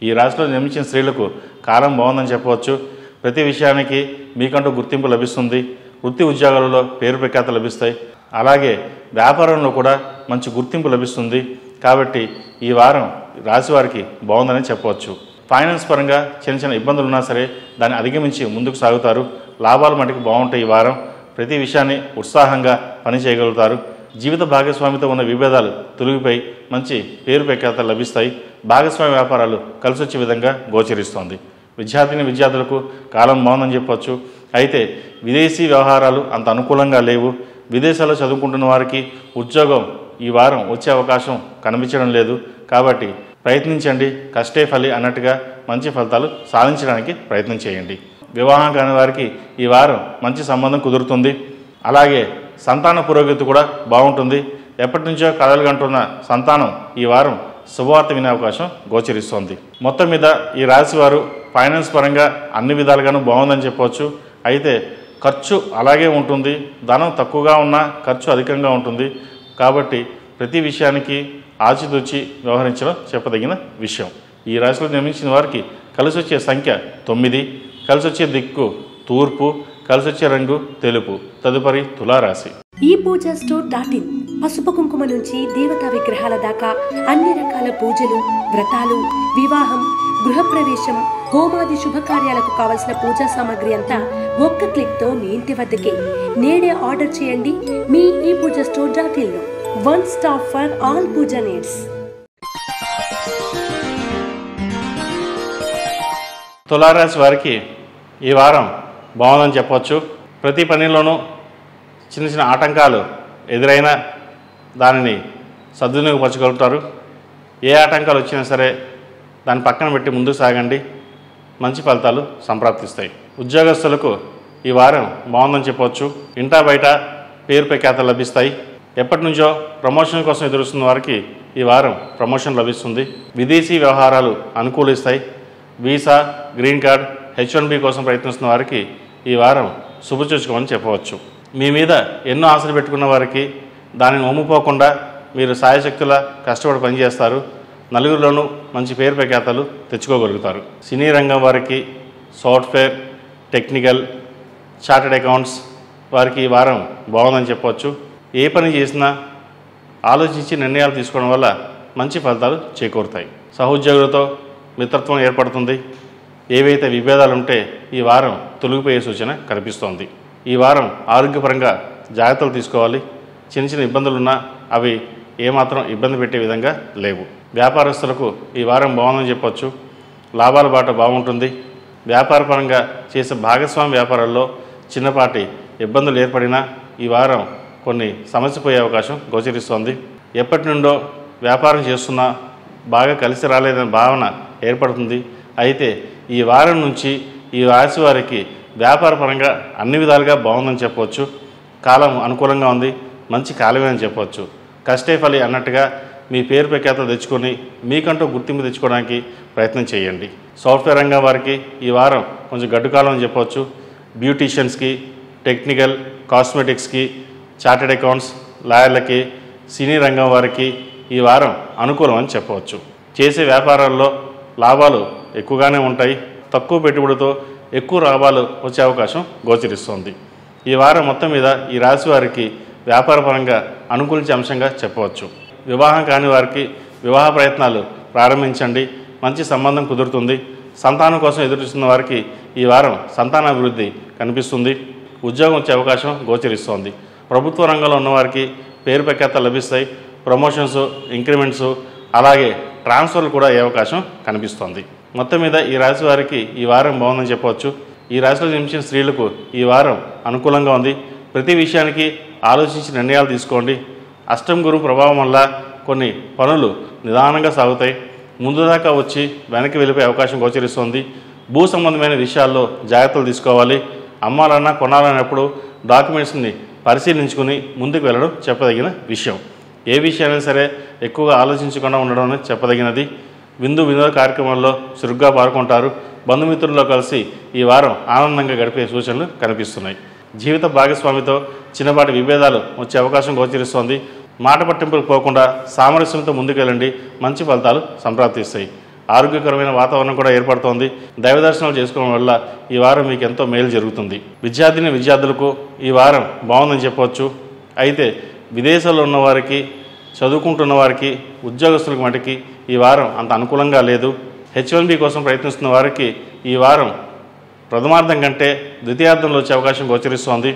B: ఈ రాశిలో జన్మించిన స్త్రీలకు కాలం బాగుందని చెప్పవచ్చు. ప్రతి విషయానికి మీకంటూ గుర్తింపు లభిస్తుంది. వృత్తి ఉద్యోగాలలో పేరు ప్రఖ్యాత లభిస్తాయి. అలాగే వ్యాపారంలో కూడా మంచి గుర్తింపు లభిస్తుంది. కాబట్టి ఈ వారం రాశి వారికి బాగుందని చెప్పవచ్చు. ఫైనాన్స్ పరంగా చిన్న ఇబ్బందులు ఉన్నా సరే దాన్ని అధిగమించి ముందుకు సాగుతారు. లాభాలు మటుకు బాగుంటాయి. ఈ వారం ప్రతి విషయాన్ని ఉత్సాహంగా పని చేయగలుగుతారు. జీవిత భాగస్వామితో ఉన్న విభేదాలు తొలగిపోయి మంచి పేరు ప్రఖ్యాతలు లభిస్తాయి. భాగస్వామి వ్యాపారాలు కలిసి వచ్చే విధంగా గోచరిస్తోంది. విద్యార్థులకు కాలం బాగుందని చెప్పవచ్చు. అయితే విదేశీ వ్యవహారాలు అంత అనుకూలంగా లేవు. విదేశాల్లో చదువుకుంటున్న వారికి ఉద్యోగం ఈ వారం వచ్చే అవకాశం కనిపించడం లేదు. కాబట్టి ప్రయత్నించండి, కష్టే ఫలి అన్నట్టుగా మంచి ఫలితాలు సాధించడానికి ప్రయత్నం చేయండి. వివాహం కాని వారికి ఈ వారం మంచి సంబంధం కుదురుతుంది. అలాగే సంతాన పురోగతి కూడా బాగుంటుంది. ఎప్పటి నుంచో కలలు కంటున్న సంతానం ఈ వారం శుభవార్త వినే అవకాశం గోచరిస్తోంది. మొత్తం మీద ఈ రాశి వారు ఫైనాన్స్ పరంగా అన్ని విధాలుగాను బాగుందని చెప్పవచ్చు. అయితే ఖర్చు అలాగే ఉంటుంది. ధనం తక్కువగా ఉన్నా ఖర్చు అధికంగా ఉంటుంది. కాబట్టి ప్రతి విషయానికి ఆచితూచి వ్యవహరించడం చెప్పదగిన విషయం. ఈ రాశిలో జన్మించిన వారికి కలిసి వచ్చే సంఖ్య 9, కలిసి వచ్చే దిక్కు తూర్పు, కలిసి వచ్చే రంగు తెలుపు. తదుపరి తులారాశి.
A: ఈ పూజా స్టోర్.in పసుపు కుంకుమ నుంచి దేవతా విగ్రహాల దాకా అన్ని రకాల పూజలు, వ్రతాలు, వివాహం, గృహప్రవేశం, హోమాది శుభకార్యాలకు కావలసిన పూజా సామాగ్రి అంతా ఒక్క క్లిక్తో మీ ఇంటి వద్దకే. నేడే ఆర్డర్ చేయండి మీ ఈ పూజా స్టోర్.in లో. One stop for all puja needs.
B: తులారాశి వారికి ఈ వారం బాగుందని చెప్పవచ్చు. ప్రతి పనిలోనూ చిన్న చిన్న ఆటంకాలు ఎదురైనా దానిని సద్వినియోగపరచగలుగుతారు. ఏ ఆటంకాలు వచ్చినా సరే దాన్ని పక్కన పెట్టి ముందుకు సాగండి, మంచి ఫలితాలు సంప్రాప్తిస్తాయి. ఉద్యోగస్తులకు ఈ వారం బాగుందని చెప్పవచ్చు. ఇంటా బయట పేరు ప్రఖ్యాతలు లభిస్తాయి. ఎప్పటి నుంచో ప్రమోషన్ కోసం ఎదురుస్తున్న వారికి ఈ వారం ప్రమోషన్ లభిస్తుంది. విదేశీ వ్యవహారాలు అనుకూలిస్తాయి. వీసా, గ్రీన్ కార్డ్, H1B కోసం ప్రయత్నిస్తున్న వారికి ఈ వారం శుభసూచకమని చెప్పవచ్చు. మీ మీద ఎన్నో ఆశలు పెట్టుకున్న వారికి దానిని ఒమ్ముపోకుండా మీరు సాయశక్తులా కష్టపడి పనిచేస్తారు. నలుగురిలోనూ మంచి పేరు ప్రఖ్యాతలు తెచ్చుకోగలుగుతారు. సినీ రంగం వారికి సాఫ్ట్వేర్, టెక్నికల్, చార్టెడ్ అకౌంట్స్ వారికి ఈ వారం బాగుందని చెప్పవచ్చు. ఏ పని చేసినా ఆలోచించి నిర్ణయాలు తీసుకోవడం వల్ల మంచి ఫలితాలు చేకూరుతాయి. సహోద్యోగులతో మిత్రత్వం ఏర్పడుతుంది. ఏవైతే విభేదాలు ఉంటే ఈ వారం తొలగిపోయే సూచన కనిపిస్తోంది. ఈ వారం ఆరోగ్యపరంగా జాగ్రత్తలు తీసుకోవాలి. చిన్న చిన్న ఇబ్బందులున్నా అవి ఏమాత్రం ఇబ్బంది పెట్టే విధంగా లేవు. వ్యాపారస్తులకు ఈ వారం బాగుందని చెప్పవచ్చు. లాభాల బాట బాగుంటుంది. వ్యాపారపరంగా చేసే భాగస్వామి వ్యాపారాల్లో చిన్నపాటి ఇబ్బందులు ఏర్పడినా ఈ వారం కొన్ని సమస్య పోయే అవకాశం గోచరిస్తోంది. ఎప్పటి నుండో వ్యాపారం చేస్తున్నా బాగా కలిసి రాలేదనే భావన ఏర్పడుతుంది. అయితే ఈ వారం నుంచి ఈ రాశి వారికి వ్యాపారపరంగా అన్ని విధాలుగా బాగుందని చెప్పవచ్చు. కాలం అనుకూలంగా ఉంది, మంచి కాలమే అని చెప్పవచ్చు. కష్టే ఫలి అన్నట్టుగా మీ పేరు ప్రఖ్యాతలు తెచ్చుకొని మీకంటూ గుర్తింపు తెచ్చుకోవడానికి ప్రయత్నం చేయండి. సాఫ్ట్వేర్ రంగం వారికి ఈ వారం కొంచెం గడ్డు కాలం అని చెప్పవచ్చు. బ్యూటీషియన్స్కి, టెక్నికల్, కాస్మెటిక్స్కి, చార్టెడ్ అకౌంట్స్, లాయర్లకి, సినీ రంగం వారికి ఈ వారం అనుకూలం అని చెప్పవచ్చు. చేసే వ్యాపారాల్లో లాభాలు ఎక్కువగానే ఉంటాయి. తక్కువ పెట్టుబడితో ఎక్కువ లాభాలు వచ్చే అవకాశం గోచరిస్తోంది. ఈ వారం మొత్తం మీద ఈ రాశి వారికి వ్యాపారపరంగా అనుకూలించే అంశంగా చెప్పవచ్చు. వివాహం కాని వారికి వివాహ ప్రయత్నాలు ప్రారంభించండి, మంచి సంబంధం కుదురుతుంది. సంతానం కోసం ఎదురుస్తున్న వారికి ఈ వారం సంతానాభివృద్ధి కనిపిస్తుంది. ఉద్యోగం వచ్చే అవకాశం గోచరిస్తోంది. ప్రభుత్వ రంగంలో ఉన్నవారికి పేరు ప్రఖ్యాతలు లభిస్తాయి. ప్రమోషన్స్, ఇంక్రిమెంట్స్, అలాగే ట్రాన్స్ఫర్లు కూడా అయ్యే అవకాశం కనిపిస్తోంది. మొత్తం మీద ఈ రాశి వారికి ఈ వారం బాగుందని చెప్పవచ్చు. ఈ రాశిలో జన్మించిన స్త్రీలకు ఈ వారం అనుకూలంగా ఉంది. ప్రతి విషయానికి ఆలోచించి నిర్ణయాలు తీసుకోండి. అష్టమ గురు ప్రభావం వల్ల కొన్ని పనులు నిదానంగా సాగుతాయి. ముందు దాకా వచ్చి వెనక్కి వెళ్ళిపోయే అవకాశం గోచరిస్తోంది. భూ సంబంధమైన విషయాల్లో జాగ్రత్తలు తీసుకోవాలి. అమ్మాలన్నా కొనాలన్నప్పుడు డాక్యుమెంట్స్ని పరిశీలించుకుని ముందుకు వెళ్ళడం చెప్పదగిన విషయం. ఏ విషయాన్ని సరే ఎక్కువగా ఆలోచించకుండా ఉండడం అనేది చెప్పదగినది. వినోద కార్యక్రమాల్లో చురుగ్గా పాల్గొంటారు. బంధుమిత్రుల్లో కలిసి ఈ వారం ఆనందంగా గడిపే సూచనలు కనిపిస్తున్నాయి. జీవిత భాగస్వామితో చిన్నపాటి విభేదాలు వచ్చే అవకాశం గోచరిస్తోంది. మాట పట్టింపులకు పోకుండా సామరస్యంతో ముందుకెళ్ళండి, మంచి ఫలితాలు సంప్రాప్తిస్తాయి. ఆరోగ్యకరమైన వాతావరణం కూడా ఏర్పడుతోంది. దైవ దర్శనాలు చేసుకోవడం వల్ల ఈ వారం మీకు ఎంతో మేలు జరుగుతుంది. విద్యార్థులకు ఈ వారం బాగుందని చెప్పవచ్చు. అయితే విదేశాల్లో ఉన్నవారికి, చదువుకుంటున్న వారికి, ఉద్యోగస్తులకు మటుకి ఈ వారం అంత అనుకూలంగా లేదు. H1B కోసం ప్రయత్నిస్తున్న వారికి ఈ వారం ప్రథమార్థం కంటే ద్వితీయార్థంలో వచ్చే అవకాశం గోచరిస్తోంది.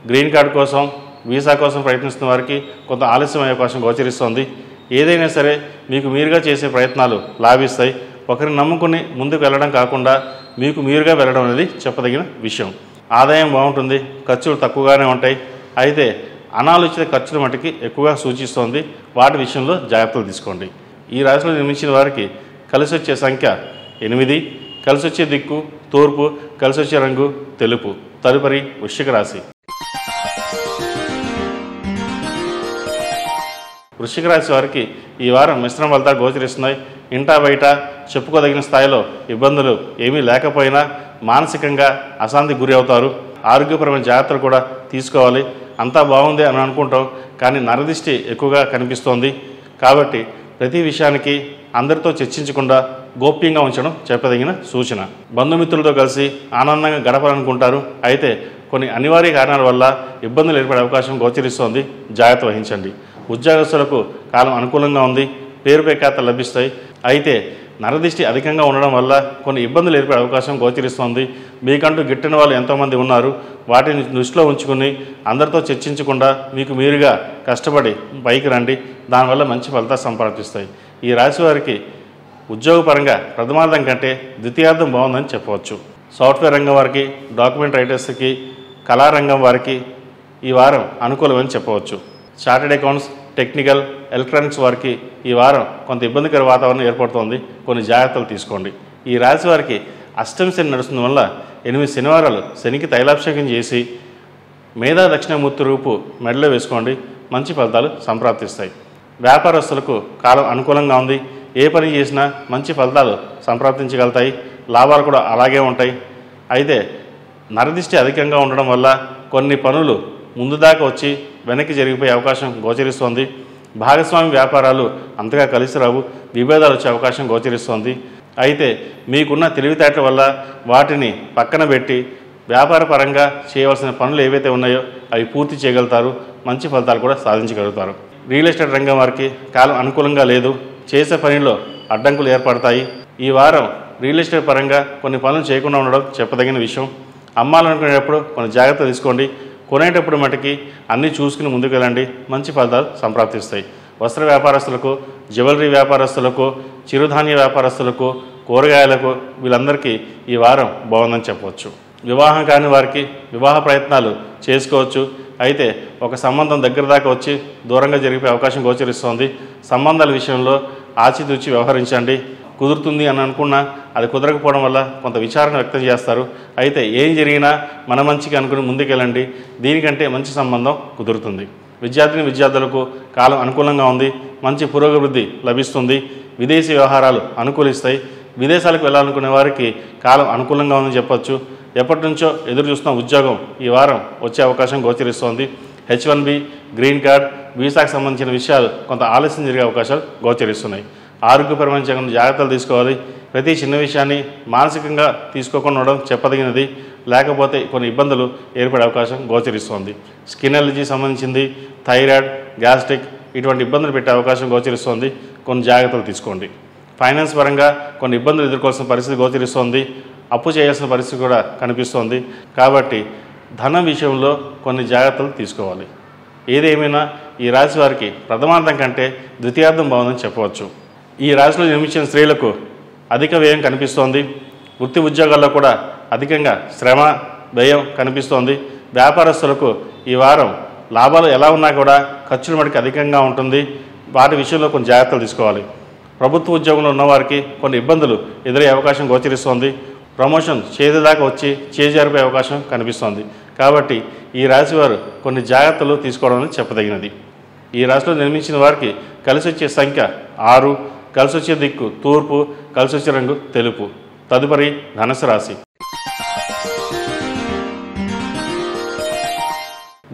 B: గ్రీన్ కార్డు కోసం, వీసా కోసం ప్రయత్నిస్తున్న వారికి కొంత ఆలస్యమయ్యే అవకాశం గోచరిస్తోంది. ఏదైనా సరే మీకు మీరుగా చేసే ప్రయత్నాలు లాభిస్తాయి. ఒకరిని నమ్ముకుని ముందుకు వెళ్ళడం కాకుండా మీకు మీరుగా వెళ్ళడం అనేది చెప్పదగిన విషయం. ఆదాయం బాగుంటుంది, ఖర్చులు తక్కువగానే ఉంటాయి. అయితే అనాలోచిత ఖర్చుల మటుకి ఎక్కువగా సూచిస్తోంది. వాటి విషయంలో జాగ్రత్తలు తీసుకోండి. ఈ రాశిలో జన్మించిన వారికి కలిసి వచ్చే సంఖ్య 8, కలిసి వచ్చే దిక్కు తూర్పు, కలిసి వచ్చే రంగు తెలుపు. తదుపరి వృశ్చిక రాశి. వృశ్చిక రాశి వారికి ఈ వారం మిశ్రమ ఫలితాలు గోచరిస్తున్నాయి. ఇంటా బయట చెప్పుకోదగిన స్థాయిలో ఇబ్బందులు ఏమీ లేకపోయినా మానసికంగా అశాంతికి గురి అవుతారు. ఆరోగ్యపరమైన జాగ్రత్తలు కూడా తీసుకోవాలి. అంతా బాగుంది అని అనుకుంటాం, కానీ నరదిష్టి ఎక్కువగా కనిపిస్తోంది. కాబట్టి ప్రతి విషయానికి అందరితో చర్చించకుండా గోప్యంగా ఉంచడం చెప్పదగిన సూచన. బంధుమిత్రులతో కలిసి ఆనందంగా గడపాలనుకుంటారు. అయితే కొన్ని అనివార్య కారణాల వల్ల ఇబ్బందులు ఏర్పడే అవకాశం గోచరిస్తోంది. జాగ్రత్త వహించండి. ఉద్యోగస్తులకు కాలం అనుకూలంగా ఉంది. పేరు ప్రఖ్యాతలు లభిస్తాయి. అయితే నరదిష్టి అధికంగా ఉండడం వల్ల కొన్ని ఇబ్బందులు ఏర్పడే అవకాశం గోచరిస్తోంది. మీకంటూ గిట్టిన వాళ్ళు ఎంతోమంది ఉన్నారు. వాటిని దృష్టిలో ఉంచుకుని అందరితో చర్చించకుండా మీకు మీరుగా కష్టపడి పైకి రండి. దానివల్ల మంచి ఫలితాలు సంపాదిస్తాయి. ఈ రాశి వారికి ఉద్యోగపరంగా ప్రథమార్థం కంటే ద్వితీయార్థం బాగుందని చెప్పవచ్చు. సాఫ్ట్వేర్ రంగం వారికి, డాక్యుమెంట్ రైటర్స్కి, కళారంగం వారికి ఈ వారం అనుకూలమని చెప్పవచ్చు. చార్టెడ్ అకౌంట్స్, టెక్నికల్, ఎలక్ట్రానిక్స్ వారికి ఈ వారం కొంత ఇబ్బందికర వాతావరణం ఏర్పడుతోంది. కొన్ని జాగ్రత్తలు తీసుకోండి. ఈ రాశి వారికి అష్టమి శని నడుస్తున్న వల్ల 8 శనివారాలు శనికి తైలాభిషేకం చేసి మేధా దక్షిణామూర్తి రూపు మెడలో వేసుకోండి. మంచి ఫలితాలు సంప్రాప్తిస్తాయి. వ్యాపారస్తులకు కాలం అనుకూలంగా ఉంది. ఏ పని చేసినా మంచి ఫలితాలు సంప్రాప్తించగలుగుతాయి. లాభాలు కూడా అలాగే ఉంటాయి. అయితే నరదిష్టి అధికంగా ఉండడం వల్ల కొన్ని పనులు ముందు దాకా వచ్చి వెనక్కి జరిగిపోయే అవకాశం గోచరిస్తోంది. భాగస్వామి వ్యాపారాలు అంతగా కలిసి రావు. విభేదాలు వచ్చే అవకాశం గోచరిస్తోంది. అయితే మీకున్న తెలివితేటల వల్ల వాటిని పక్కన పెట్టి వ్యాపార పరంగా చేయవలసిన పనులు ఏవైతే ఉన్నాయో అవి పూర్తి చేయగలుగుతారు. మంచి ఫలితాలు కూడా సాధించగలుగుతారు. రియల్ ఎస్టేట్ రంగం వారికి కాలం అనుకూలంగా లేదు. చేసే పనిలో అడ్డంకులు ఏర్పడతాయి. ఈ వారం రియల్ ఎస్టేట్ పరంగా కొన్ని పనులు చేయకుండా ఉండడం చెప్పదగిన విషయం. అమ్మాలనుకునేటప్పుడు కొన్ని జాగ్రత్తలు తీసుకోండి. కొనేటప్పుడు మటుకి అన్నీ చూసుకుని ముందుకు వెళ్ళండి. మంచి ఫలితాలు సంప్రాప్తిస్తాయి. వస్త్ర వ్యాపారస్తులకు, జ్యువెలరీ వ్యాపారస్తులకు, చిరుధాన్య వ్యాపారస్తులకు, కూరగాయలకు వీళ్ళందరికీ ఈ వారం బాగుందని చెప్పవచ్చు. వివాహం కాని వారికి వివాహ ప్రయత్నాలు చేసుకోవచ్చు. అయితే ఒక సంబంధం దగ్గర దాకా వచ్చి దూరంగా జరిగే అవకాశం గోచరిస్తోంది. సంబంధాల విషయంలో ఆచితూచి వ్యవహరించండి. కుదురుతుంది అని అనుకున్నా అది కుదరకపోవడం వల్ల కొంత విచారణ వ్యక్తం చేస్తారు. అయితే ఏం జరిగినా మన మంచికి అనుకుని ముందుకెళ్ళండి. దీనికంటే మంచి సంబంధం కుదురుతుంది. విద్యార్థులకు కాలం అనుకూలంగా ఉంది. మంచి పురోగతి లభిస్తుంది. విదేశీ వ్యవహారాలు అనుకూలిస్తాయి. విదేశాలకు వెళ్ళాలనుకునే వారికి కాలం అనుకూలంగా ఉందని చెప్పొచ్చు. ఎప్పటి నుంచో ఎదురు చూస్తున్న ఉద్యోగం ఈ వారం వచ్చే అవకాశం గోచరిస్తోంది. H1B, గ్రీన్ కార్డ్, వీసాకు సంబంధించిన విషయాలు కొంత ఆలస్యం జరిగే అవకాశాలు గోచరిస్తున్నాయి. ఆరోగ్యపరమైన జాగ్రత్తలు తీసుకోవాలి. ప్రతి చిన్న విషయాన్ని మానసికంగా తీసుకోకుండా ఉండడం చెప్పదగినది. లేకపోతే కొన్ని ఇబ్బందులు ఏర్పడే అవకాశం గోచరిస్తోంది. స్కిన్ అలర్జీ సంబంధించింది, థైరాయిడ్, గ్యాస్ట్రిక్ ఇటువంటి ఇబ్బందులు పెట్టే అవకాశం గోచరిస్తోంది. కొన్ని జాగ్రత్తలు తీసుకోండి. ఫైనాన్స్ పరంగా కొన్ని ఇబ్బందులు ఎదుర్కోవాల్సిన పరిస్థితి గోచరిస్తోంది. అప్పు చేయాల్సిన పరిస్థితి కూడా కనిపిస్తోంది. కాబట్టి ధనం విషయంలో కొన్ని జాగ్రత్తలు తీసుకోవాలి. ఏదేమైనా ఈ రాశి వారికి ప్రథమార్థం కంటే ద్వితీయార్థం బాగుందని చెప్పవచ్చు. ఈ రాశిలో జన్మించిన స్త్రీలకు అధిక వ్యయం కనిపిస్తోంది. వృత్తి ఉద్యోగాల్లో కూడా అధికంగా శ్రమ, వ్యయం కనిపిస్తోంది. వ్యాపారస్తులకు ఈ వారం లాభాలు ఎలా ఉన్నా కూడా ఖర్చుల మటుకు అధికంగా ఉంటుంది. వాటి విషయంలో కొన్ని జాగ్రత్తలు తీసుకోవాలి. ప్రభుత్వ ఉద్యోగంలో ఉన్నవారికి కొన్ని ఇబ్బందులు ఎదురయ్యే అవకాశం గోచరిస్తోంది. ప్రమోషన్ చేతిదాకా వచ్చి చేజారిపోయే అవకాశం కనిపిస్తోంది. కాబట్టి ఈ రాశి వారు కొన్ని జాగ్రత్తలు తీసుకోవడం అనేది చెప్పదగినది. ఈ రాశిలో జన్మించిన వారికి కలిసి వచ్చే సంఖ్య 6, కలిసి వచ్చే దిక్కు తూర్పు, కలిసి వచ్చే రంగు తెలుపు. తదుపరి ధనుసు రాశి.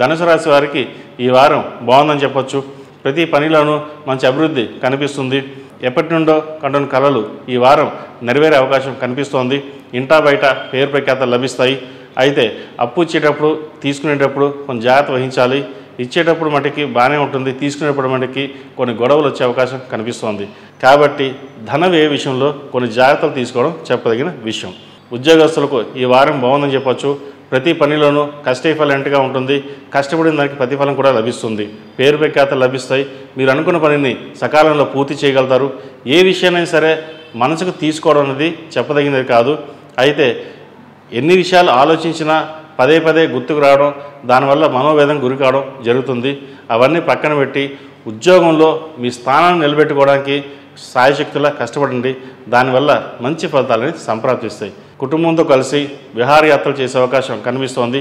B: ధనుసు రాశి వారికి ఈ వారం బాగుందని చెప్పొచ్చు. ప్రతి పనిలోనూ మంచి అభివృద్ధి కనిపిస్తుంది. ఎప్పటి నుండో కంటున్న కళలు ఈ వారం నెరవేరే అవకాశం కనిపిస్తోంది. ఇంటా బయట పేరు ప్రఖ్యాతలు లభిస్తాయి. అయితే అప్పు ఇచ్చేటప్పుడు, తీసుకునేటప్పుడు కొంచెం జాగ్రత్త వహించాలి. ఇచ్చేటప్పుడు మటుకి బాగానే ఉంటుంది, తీసుకునేటప్పుడు మటుకి కొన్ని గొడవలు వచ్చే అవకాశం కనిపిస్తోంది. కాబట్టి ధన వ్యయ విషయంలో కొన్ని జాగ్రత్తలు తీసుకోవడం చెప్పదగిన విషయం. ఉద్యోగస్తులకు ఈ వారం బాగుందని చెప్పొచ్చు. ప్రతి పనిలోనూ కష్టఫలంగా ఉంటుంది. కష్టపడిన దానికి ప్రతిఫలం కూడా లభిస్తుంది. పేరు ప్రఖ్యాతలు లభిస్తాయి. మీరు అనుకున్న పనిని సకాలంలో పూర్తి చేయగలుగుతారు. ఏ విషయాన్ని సరే మనసుకు తీసుకోవడం అనేది చెప్పదగినది కాదు. అయితే ఎన్ని విషయాలు ఆలోచించినా పదే పదే గుర్తుకు రావడం, దానివల్ల మనోవేదన గురి కావడం జరుగుతుంది. అవన్నీ పక్కన పెట్టి ఉద్యోగంలో మీ స్థానాన్ని నిలబెట్టుకోవడానికి సాయశక్తులా కష్టపడండి. దానివల్ల మంచి ఫలితాలని సంప్రాప్తిస్తాయి. కుటుంబంతో కలిసి విహారయాత్రలు చేసే అవకాశం కనిపిస్తోంది.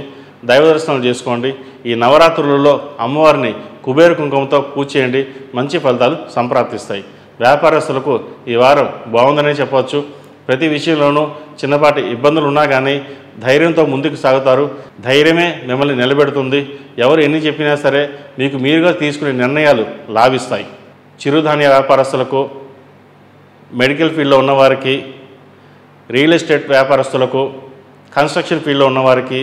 B: దైవ దర్శనాలు చేసుకోండి. ఈ నవరాత్రులలో అమ్మవారిని కుబేర కుంకుమతో పూజ చేయండి. మంచి ఫలితాలు సంప్రాప్తిస్తాయి. వ్యాపారస్తులకు ఈ వారం బాగుందనే చెప్పవచ్చు. ప్రతి విషయంలోనూ చిన్నపాటి ఇబ్బందులు ఉన్నా కానీ ధైర్యంతో ముందుకు సాగుతారు. ధైర్యమే మిమ్మల్ని నిలబెడుతుంది. ఎవరు ఎన్ని చెప్పినా సరే మీకు మీరుగా తీసుకునే నిర్ణయాలు లాభిస్తాయి. చిరుధాన్య వ్యాపారస్తులకు, మెడికల్ ఫీల్డ్లో ఉన్నవారికి, రియల్ ఎస్టేట్ వ్యాపారస్తులకు, కన్స్ట్రక్షన్ ఫీల్డ్లో ఉన్నవారికి,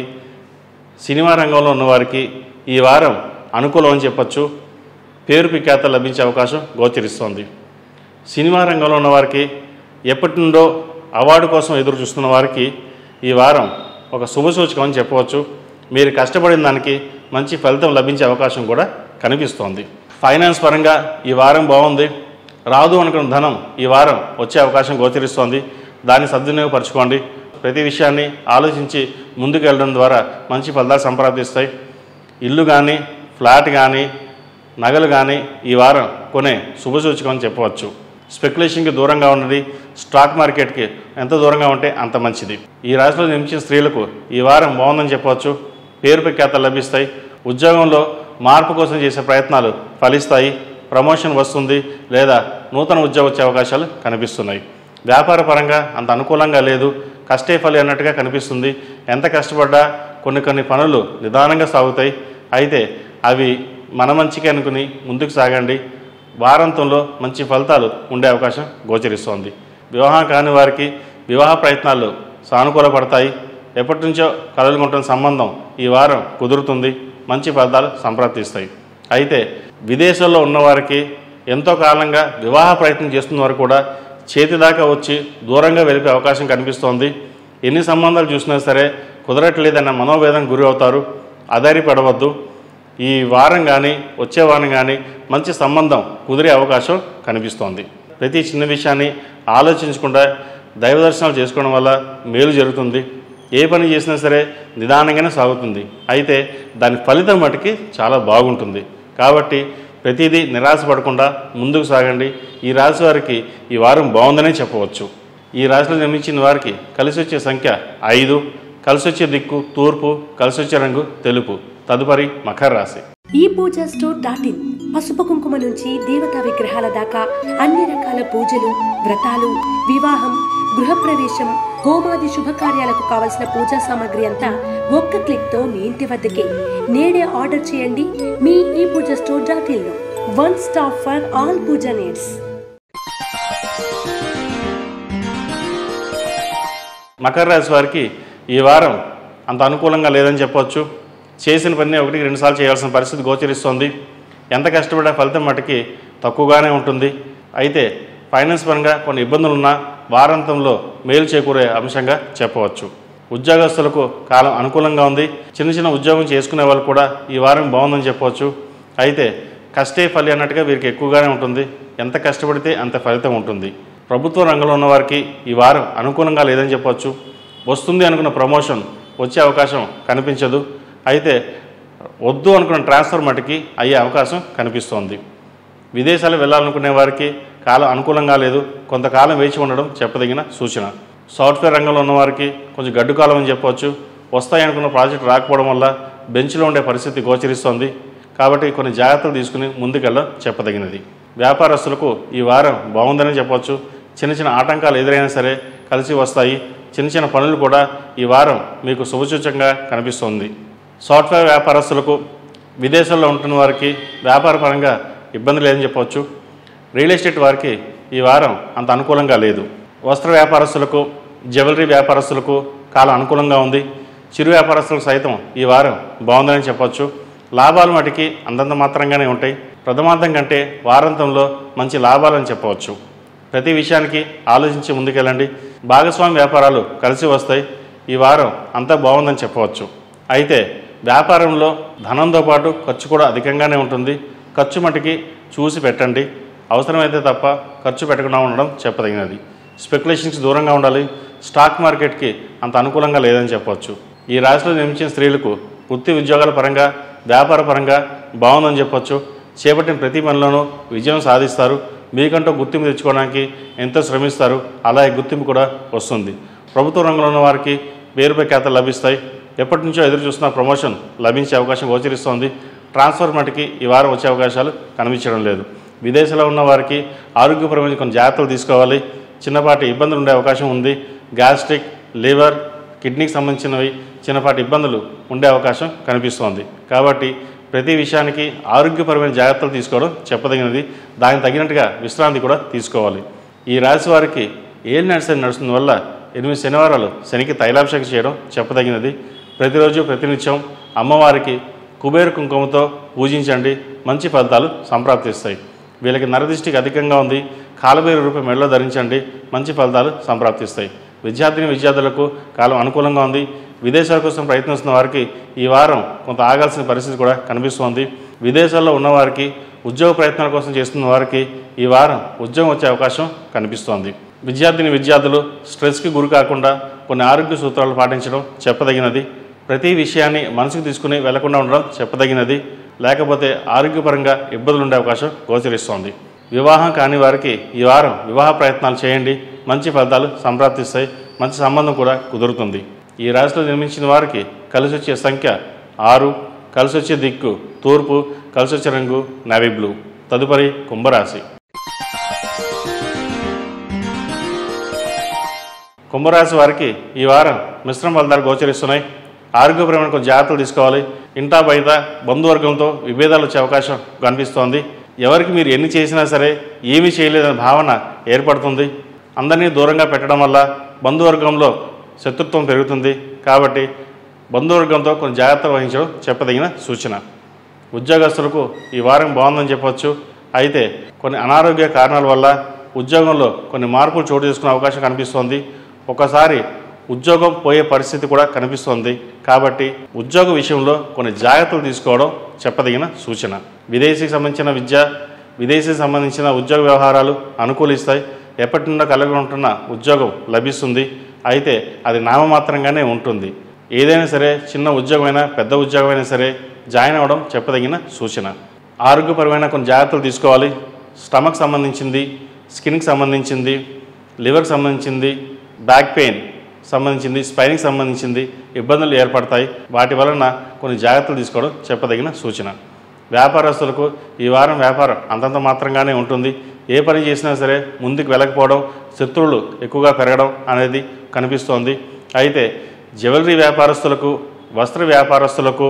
B: సినిమా రంగంలో ఉన్నవారికి ఈ వారం అనుకూలం అని చెప్పచ్చు. పేరు ప్రఖ్యాత లభించే అవకాశం గోచరిస్తోంది. సినిమా రంగంలో ఉన్నవారికి, ఎప్పటి నుండో అవార్డు కోసం ఎదురు చూస్తున్న వారికి ఈ వారం ఒక శుభసూచకం అని చెప్పవచ్చు. మీరు కష్టపడిన దానికి మంచి ఫలితం లభించే అవకాశం కూడా కనిపిస్తోంది. ఫైనాన్స్ పరంగా ఈ వారం బాగుంది. రాదు అనుకున్న ధనం ఈ వారం వచ్చే అవకాశం గోచరిస్తోంది. దాన్ని సద్వినియోగపరచుకోండి. ప్రతి విషయాన్ని ఆలోచించి ముందుకు వెళ్ళడం ద్వారా మంచి ఫలితాలు సంప్రాప్తిస్తాయి. ఇల్లు కానీ, ఫ్లాట్ కానీ, నగలు కానీ ఈ వారం కొనే శుభసూచకం అని చెప్పవచ్చు. స్పెక్యులేషన్కి దూరంగా ఉన్నది. స్టాక్ మార్కెట్కి ఎంత దూరంగా ఉంటే అంత మంచిది. ఈ రాశిలో జన్మించిన స్త్రీలకు ఈ వారం బాగుందని చెప్పవచ్చు. పేరు ప్రఖ్యాతలు లభిస్తాయి. ఉద్యోగంలో మార్పు కోసం చేసే ప్రయత్నాలు ఫలిస్తాయి. ప్రమోషన్ వస్తుంది లేదా నూతన ఉద్యోగం వచ్చే అవకాశాలు కనిపిస్తున్నాయి. వ్యాపార పరంగా అంత అనుకూలంగా లేదు. కష్టే ఫలి అన్నట్టుగా కనిపిస్తుంది. ఎంత కష్టపడ్డా కొన్ని పనులు నిదానంగా సాగుతాయి. అయితే అవి మన మంచికి అనుకుని ముందుకు సాగండి. వారాంతంలో మంచి ఫలితాలు ఉండే అవకాశం గోచరిస్తోంది. వివాహం కాని వారికి వివాహ ప్రయత్నాలు సానుకూలపడతాయి. ఎప్పటి నుంచో కలలుకుంటున్న సంబంధం ఈ వారం కుదురుతుంది. మంచి ఫలితాలు సంప్రాప్తిస్తాయి. అయితే విదేశాల్లో ఉన్నవారికి, ఎంతో కాలంగా వివాహ ప్రయత్నం చేస్తున్న వారు కూడా చేతిదాకా వచ్చి దూరంగా వెళ్ళిపోయే అవకాశం కనిపిస్తోంది. ఎన్ని సంబంధాలు చూసినా సరే కుదరట్లేదన్న మనోవేదన గురి అవుతారు. అధైర్యపడవద్దు. ఈ వారం కానీ వచ్చే వారం కానీ మంచి సంబంధం కుదిరే అవకాశం కనిపిస్తోంది. ప్రతి చిన్న విషయాన్ని ఆలోచించకుండా దైవ దర్శనాలు చేసుకోవడం వల్ల మేలు జరుగుతుంది. ఏ పని చేసినా సరే నిదానంగానే సాగుతుంది. అయితే దాని ఫలితం మటుకి చాలా బాగుంటుంది. కాబట్టి ప్రతిదీ నిరాశపడకుండా ముందుకు సాగండి. ఈ రాశి వారికి ఈ వారం బాగుందనే చెప్పవచ్చు. ఈ రాశిలో జన్మించిన వారికి కలిసి వచ్చే సంఖ్య 5, కలిసి వచ్చే దిక్కు తూర్పు, కలిసి వచ్చే రంగు తెలుపు. తదుపరి మకర రాశి.
A: ఈ పూజా స్టోర్.in పసుపు కుంకుమ నుంచి దేవతా విగ్రహాల దాకా అన్ని రకాల పూజలు, వ్రతాలు, వివాహం, గృహప్రవేశం, హోమాది శుభకార్యాలకు కావలసిన పూజా సామాగ్రి అంతా ఒక్క క్లిక్ తో మీ ఇంటి వద్దకే. నేడే ఆర్డర్ చేయండి మీ ఈ పూజా స్టోర్.in లో. One stop for all puja needs.
B: మకర రాశి వారికి ఈ వారం అంత అనుకూలంగా లేదని చెప్పవచ్చు. చేసిన పని 1-2 సార్లు చేయాల్సిన పరిస్థితి గోచరిస్తోంది. ఎంత కష్టపడే ఫలితం మటుకి తక్కువగానే ఉంటుంది. అయితే ఫైనాన్స్ పరంగా కొన్ని ఇబ్బందులున్నా వారాంతంలో మేలు చేకూరే అంశంగా చెప్పవచ్చు. ఉద్యోగస్తులకు కాలం అనుకూలంగా ఉంది. చిన్న ఉద్యోగం చేసుకునే వాళ్ళు కూడా ఈ వారం బాగుందని చెప్పవచ్చు. అయితే కష్టే ఫలి అన్నట్టుగా వీరికి ఎక్కువగానే ఉంటుంది. ఎంత కష్టపడితే అంత ఫలితం ఉంటుంది. ప్రభుత్వ రంగంలో ఉన్నవారికి ఈ వారం అనుకూలంగా లేదని చెప్పవచ్చు. వస్తుంది అనుకున్న ప్రమోషన్ వచ్చే అవకాశం కనిపించదు. అయితే వద్దు అనుకున్న ట్రాన్స్ఫర్ మటుకి అయ్యే అవకాశం కనిపిస్తోంది. విదేశాలు వెళ్ళాలనుకునే వారికి కాలం అనుకూలంగా లేదు. కొంతకాలం వేచి ఉండడం చెప్పదగిన సూచన. సాఫ్ట్వేర్ రంగంలో ఉన్నవారికి కొంచెం గడ్డు కాలం అని చెప్పవచ్చు. వస్తాయనుకున్న ప్రాజెక్టు రాకపోవడం వల్ల బెంచ్లో ఉండే పరిస్థితి గోచరిస్తోంది. కాబట్టి కొన్ని జాగ్రత్తలు తీసుకుని ముందుకెళ్ళడం చెప్పదగినది. వ్యాపారస్తులకు ఈ వారం బాగుందని చెప్పవచ్చు. చిన్న ఆటంకాలు ఎదురైనా సరే కలిసి వస్తాయి. చిన్న పనులు కూడా ఈ వారం మీకు శుభసూచకంగా కనిపిస్తోంది. సాఫ్ట్వేర్ వ్యాపారస్తులకు, విదేశాల్లో ఉంటున్న వారికి వ్యాపార పరంగా ఇబ్బంది లేదని చెప్పవచ్చు. రియల్ ఎస్టేట్ వారికి ఈ వారం అంత అనుకూలంగా లేదు. వస్త్ర వ్యాపారస్తులకు, జ్యువెలరీ వ్యాపారస్తులకు కాలం అనుకూలంగా ఉంది. చిరు వ్యాపారస్తులకు సైతం ఈ వారం బాగుందని చెప్పవచ్చు. లాభాలు మటుకి అంతంత మాత్రంగానే ఉంటాయి. ప్రథమార్థం కంటే వారాంతంలో మంచి లాభాలని చెప్పవచ్చు. ప్రతి విషయానికి ఆలోచించి ముందుకెళ్ళండి. భాగస్వామి వ్యాపారాలు కలిసి వస్తాయి. ఈ వారం అంతా బాగుందని చెప్పవచ్చు. అయితే వ్యాపారంలో ధనంతో పాటు ఖర్చు కూడా అధికంగానే ఉంటుంది. ఖర్చు మటుకి చూసి పెట్టండి. అవసరమైతే తప్ప ఖర్చు పెట్టకుండా ఉండడం చెప్పదగినది. స్పెక్యులేషన్స్కి దూరంగా ఉండాలి. స్టాక్ మార్కెట్కి అంత అనుకూలంగా లేదని చెప్పవచ్చు. ఈ రాశిలో జన్మించిన స్త్రీలకు వృత్తి ఉద్యోగాల పరంగా వ్యాపార పరంగా బాగుందని చెప్పొచ్చు. చేపట్టిన ప్రతి పనిలోనూ విజయం సాధిస్తారు. మీకంటూ గుర్తింపు తెచ్చుకోవడానికి ఎంతో శ్రమిస్తారు. అలాగే గుర్తింపు కూడా వస్తుంది. ప్రభుత్వ రంగంలో ఉన్న వారికి పేరుపై ఖ్యాతలు లభిస్తాయి. ఎప్పటి నుంచో ఎదురు చూస్తున్న ప్రమోషన్ లభించే అవకాశం గోచరిస్తోంది. ట్రాన్స్ఫర్ మటుకి ఈ వారం వచ్చే అవకాశాలు కనిపించడం లేదు. విదేశాల్లో ఉన్న వారికి ఆరోగ్యపరమైన కొన్ని జాగ్రత్తలు తీసుకోవాలి. చిన్నపాటి ఇబ్బందులు ఉండే అవకాశం ఉంది. గ్యాస్ట్రిక్, లివర్, కిడ్నీకి సంబంధించినవి చిన్నపాటి ఇబ్బందులు ఉండే అవకాశం కనిపిస్తోంది. కాబట్టి ప్రతి విషయానికి ఆరోగ్యపరమైన జాగ్రత్తలు తీసుకోవడం చెప్పదగినది. దానికి తగినట్టుగా విశ్రాంతి కూడా తీసుకోవాలి. ఈ రాశి వారికి ఏలినాటి శని నడుస్తున్న వల్ల 8 శనివారాలు శనికి తైలాభిషేకం చేయడం చెప్పదగినది. ప్రతిరోజు ప్రతినిత్యం అమ్మవారికి కుబేర కుంకుమతో పూజించండి. మంచి ఫలితాలు సంప్రాప్తిస్తాయి. వీళ్ళకి నరదృష్టికి అధికంగా ఉంది. కాలభైరవ రూపం మెడలో ధరించండి. మంచి ఫలితాలు సంప్రాప్తిస్తాయి. విద్యార్థులకు కాలం అనుకూలంగా ఉంది. విదేశాల కోసం ప్రయత్నిస్తున్న వారికి ఈ వారం కొంత ఆగాల్సిన పరిస్థితి కూడా కనిపిస్తోంది. విదేశాల్లో ఉన్నవారికి ఉద్యోగ ప్రయత్నాల కోసం చేస్తున్న వారికి ఈ వారం ఉద్యోగం వచ్చే అవకాశం కనిపిస్తోంది. విద్యార్థులు స్ట్రెస్కి గురి కాకుండా కొన్ని ఆరోగ్య సూత్రాలు పాటించడం చెప్పదగినది. ప్రతి విషయాన్ని మనసుకు తీసుకుని వెళ్లకుండా ఉండడం చెప్పదగినది. లేకపోతే ఆరోగ్యపరంగా ఇబ్బందులు ఉండే అవకాశం గోచరిస్తోంది. వివాహం కాని వారికి ఈ వారం వివాహ ప్రయత్నాలు చేయండి. మంచి ఫలితాలు సంప్రాప్తిస్తాయి. మంచి సంబంధం కూడా కుదురుతుంది. ఈ రాశిలో జన్మించిన వారికి కలిసి వచ్చే సంఖ్య 6, కలిసి వచ్చే దిక్కు తూర్పు, కలిసి వచ్చే రంగు నేవీ బ్లూ. తదుపరి కుంభరాశి. కుంభరాశి వారికి ఈ వారం మిశ్రమ ఫలితాలు గోచరిస్తున్నాయి. ఆరోగ్యపరమైన కొంచెం జాగ్రత్తలు తీసుకోవాలి. ఇంటా బయట బంధువర్గంతో విభేదాలు వచ్చే అవకాశం కనిపిస్తోంది. ఎవరికి మీరు ఎన్ని చేసినా సరే ఏమీ చేయలేదనే భావన ఏర్పడుతుంది. అందరినీ దూరంగా పెట్టడం వల్ల బంధువర్గంలో శత్రుత్వం పెరుగుతుంది. కాబట్టి బంధువర్గంతో కొన్ని జాగ్రత్తలు వహించడం చెప్పదగిన సూచన. ఉద్యోగస్తులకు ఈ వారం బాగుందని చెప్పవచ్చు. అయితే కొన్ని అనారోగ్య కారణాల వల్ల ఉద్యోగంలో కొన్ని మార్పులు చోటు చేసుకునే అవకాశం కనిపిస్తోంది. ఒకసారి ఉద్యోగం పోయే పరిస్థితి కూడా కనిపిస్తోంది. కాబట్టి ఉద్యోగ విషయంలో కొన్ని జాగ్రత్తలు తీసుకోవడం చెప్పదగిన సూచన. విదేశీకి సంబంధించిన విద్య, విదేశీకి సంబంధించిన ఉద్యోగ వ్యవహారాలు అనుకూలిస్తాయి. ఎప్పటి నుండో కలిగి ఉంటున్న ఉద్యోగం లభిస్తుంది. అయితే అది నామమాత్రంగానే ఉంటుంది. ఏదైనా సరే చిన్న ఉద్యోగమైనా పెద్ద ఉద్యోగమైనా సరే జాయిన్ అవ్వడం చెప్పదగిన సూచన. ఆరోగ్యపరమైన కొన్ని జాగ్రత్తలు తీసుకోవాలి. స్టమక్ సంబంధించింది, స్కిన్కి సంబంధించింది, లివర్కి సంబంధించింది, బ్యాక్ పెయిన్ సంబంధించింది, స్పైన్కి సంబంధించింది ఇబ్బందులు ఏర్పడతాయి. వాటి వలన కొన్ని జాగ్రత్తలు తీసుకోవడం చెప్పదగిన సూచన. వ్యాపారస్తులకు ఈ వారం వ్యాపారం అంతంత మాత్రంగానే ఉంటుంది. ఏ పని చేసినా సరే ముందుకు వెళ్ళకపోవడం, శత్రువులు ఎక్కువగా పెరగడం అనేది కనిపిస్తోంది. అయితే జ్యువెలరీ వ్యాపారస్తులకు, వస్త్ర వ్యాపారస్తులకు,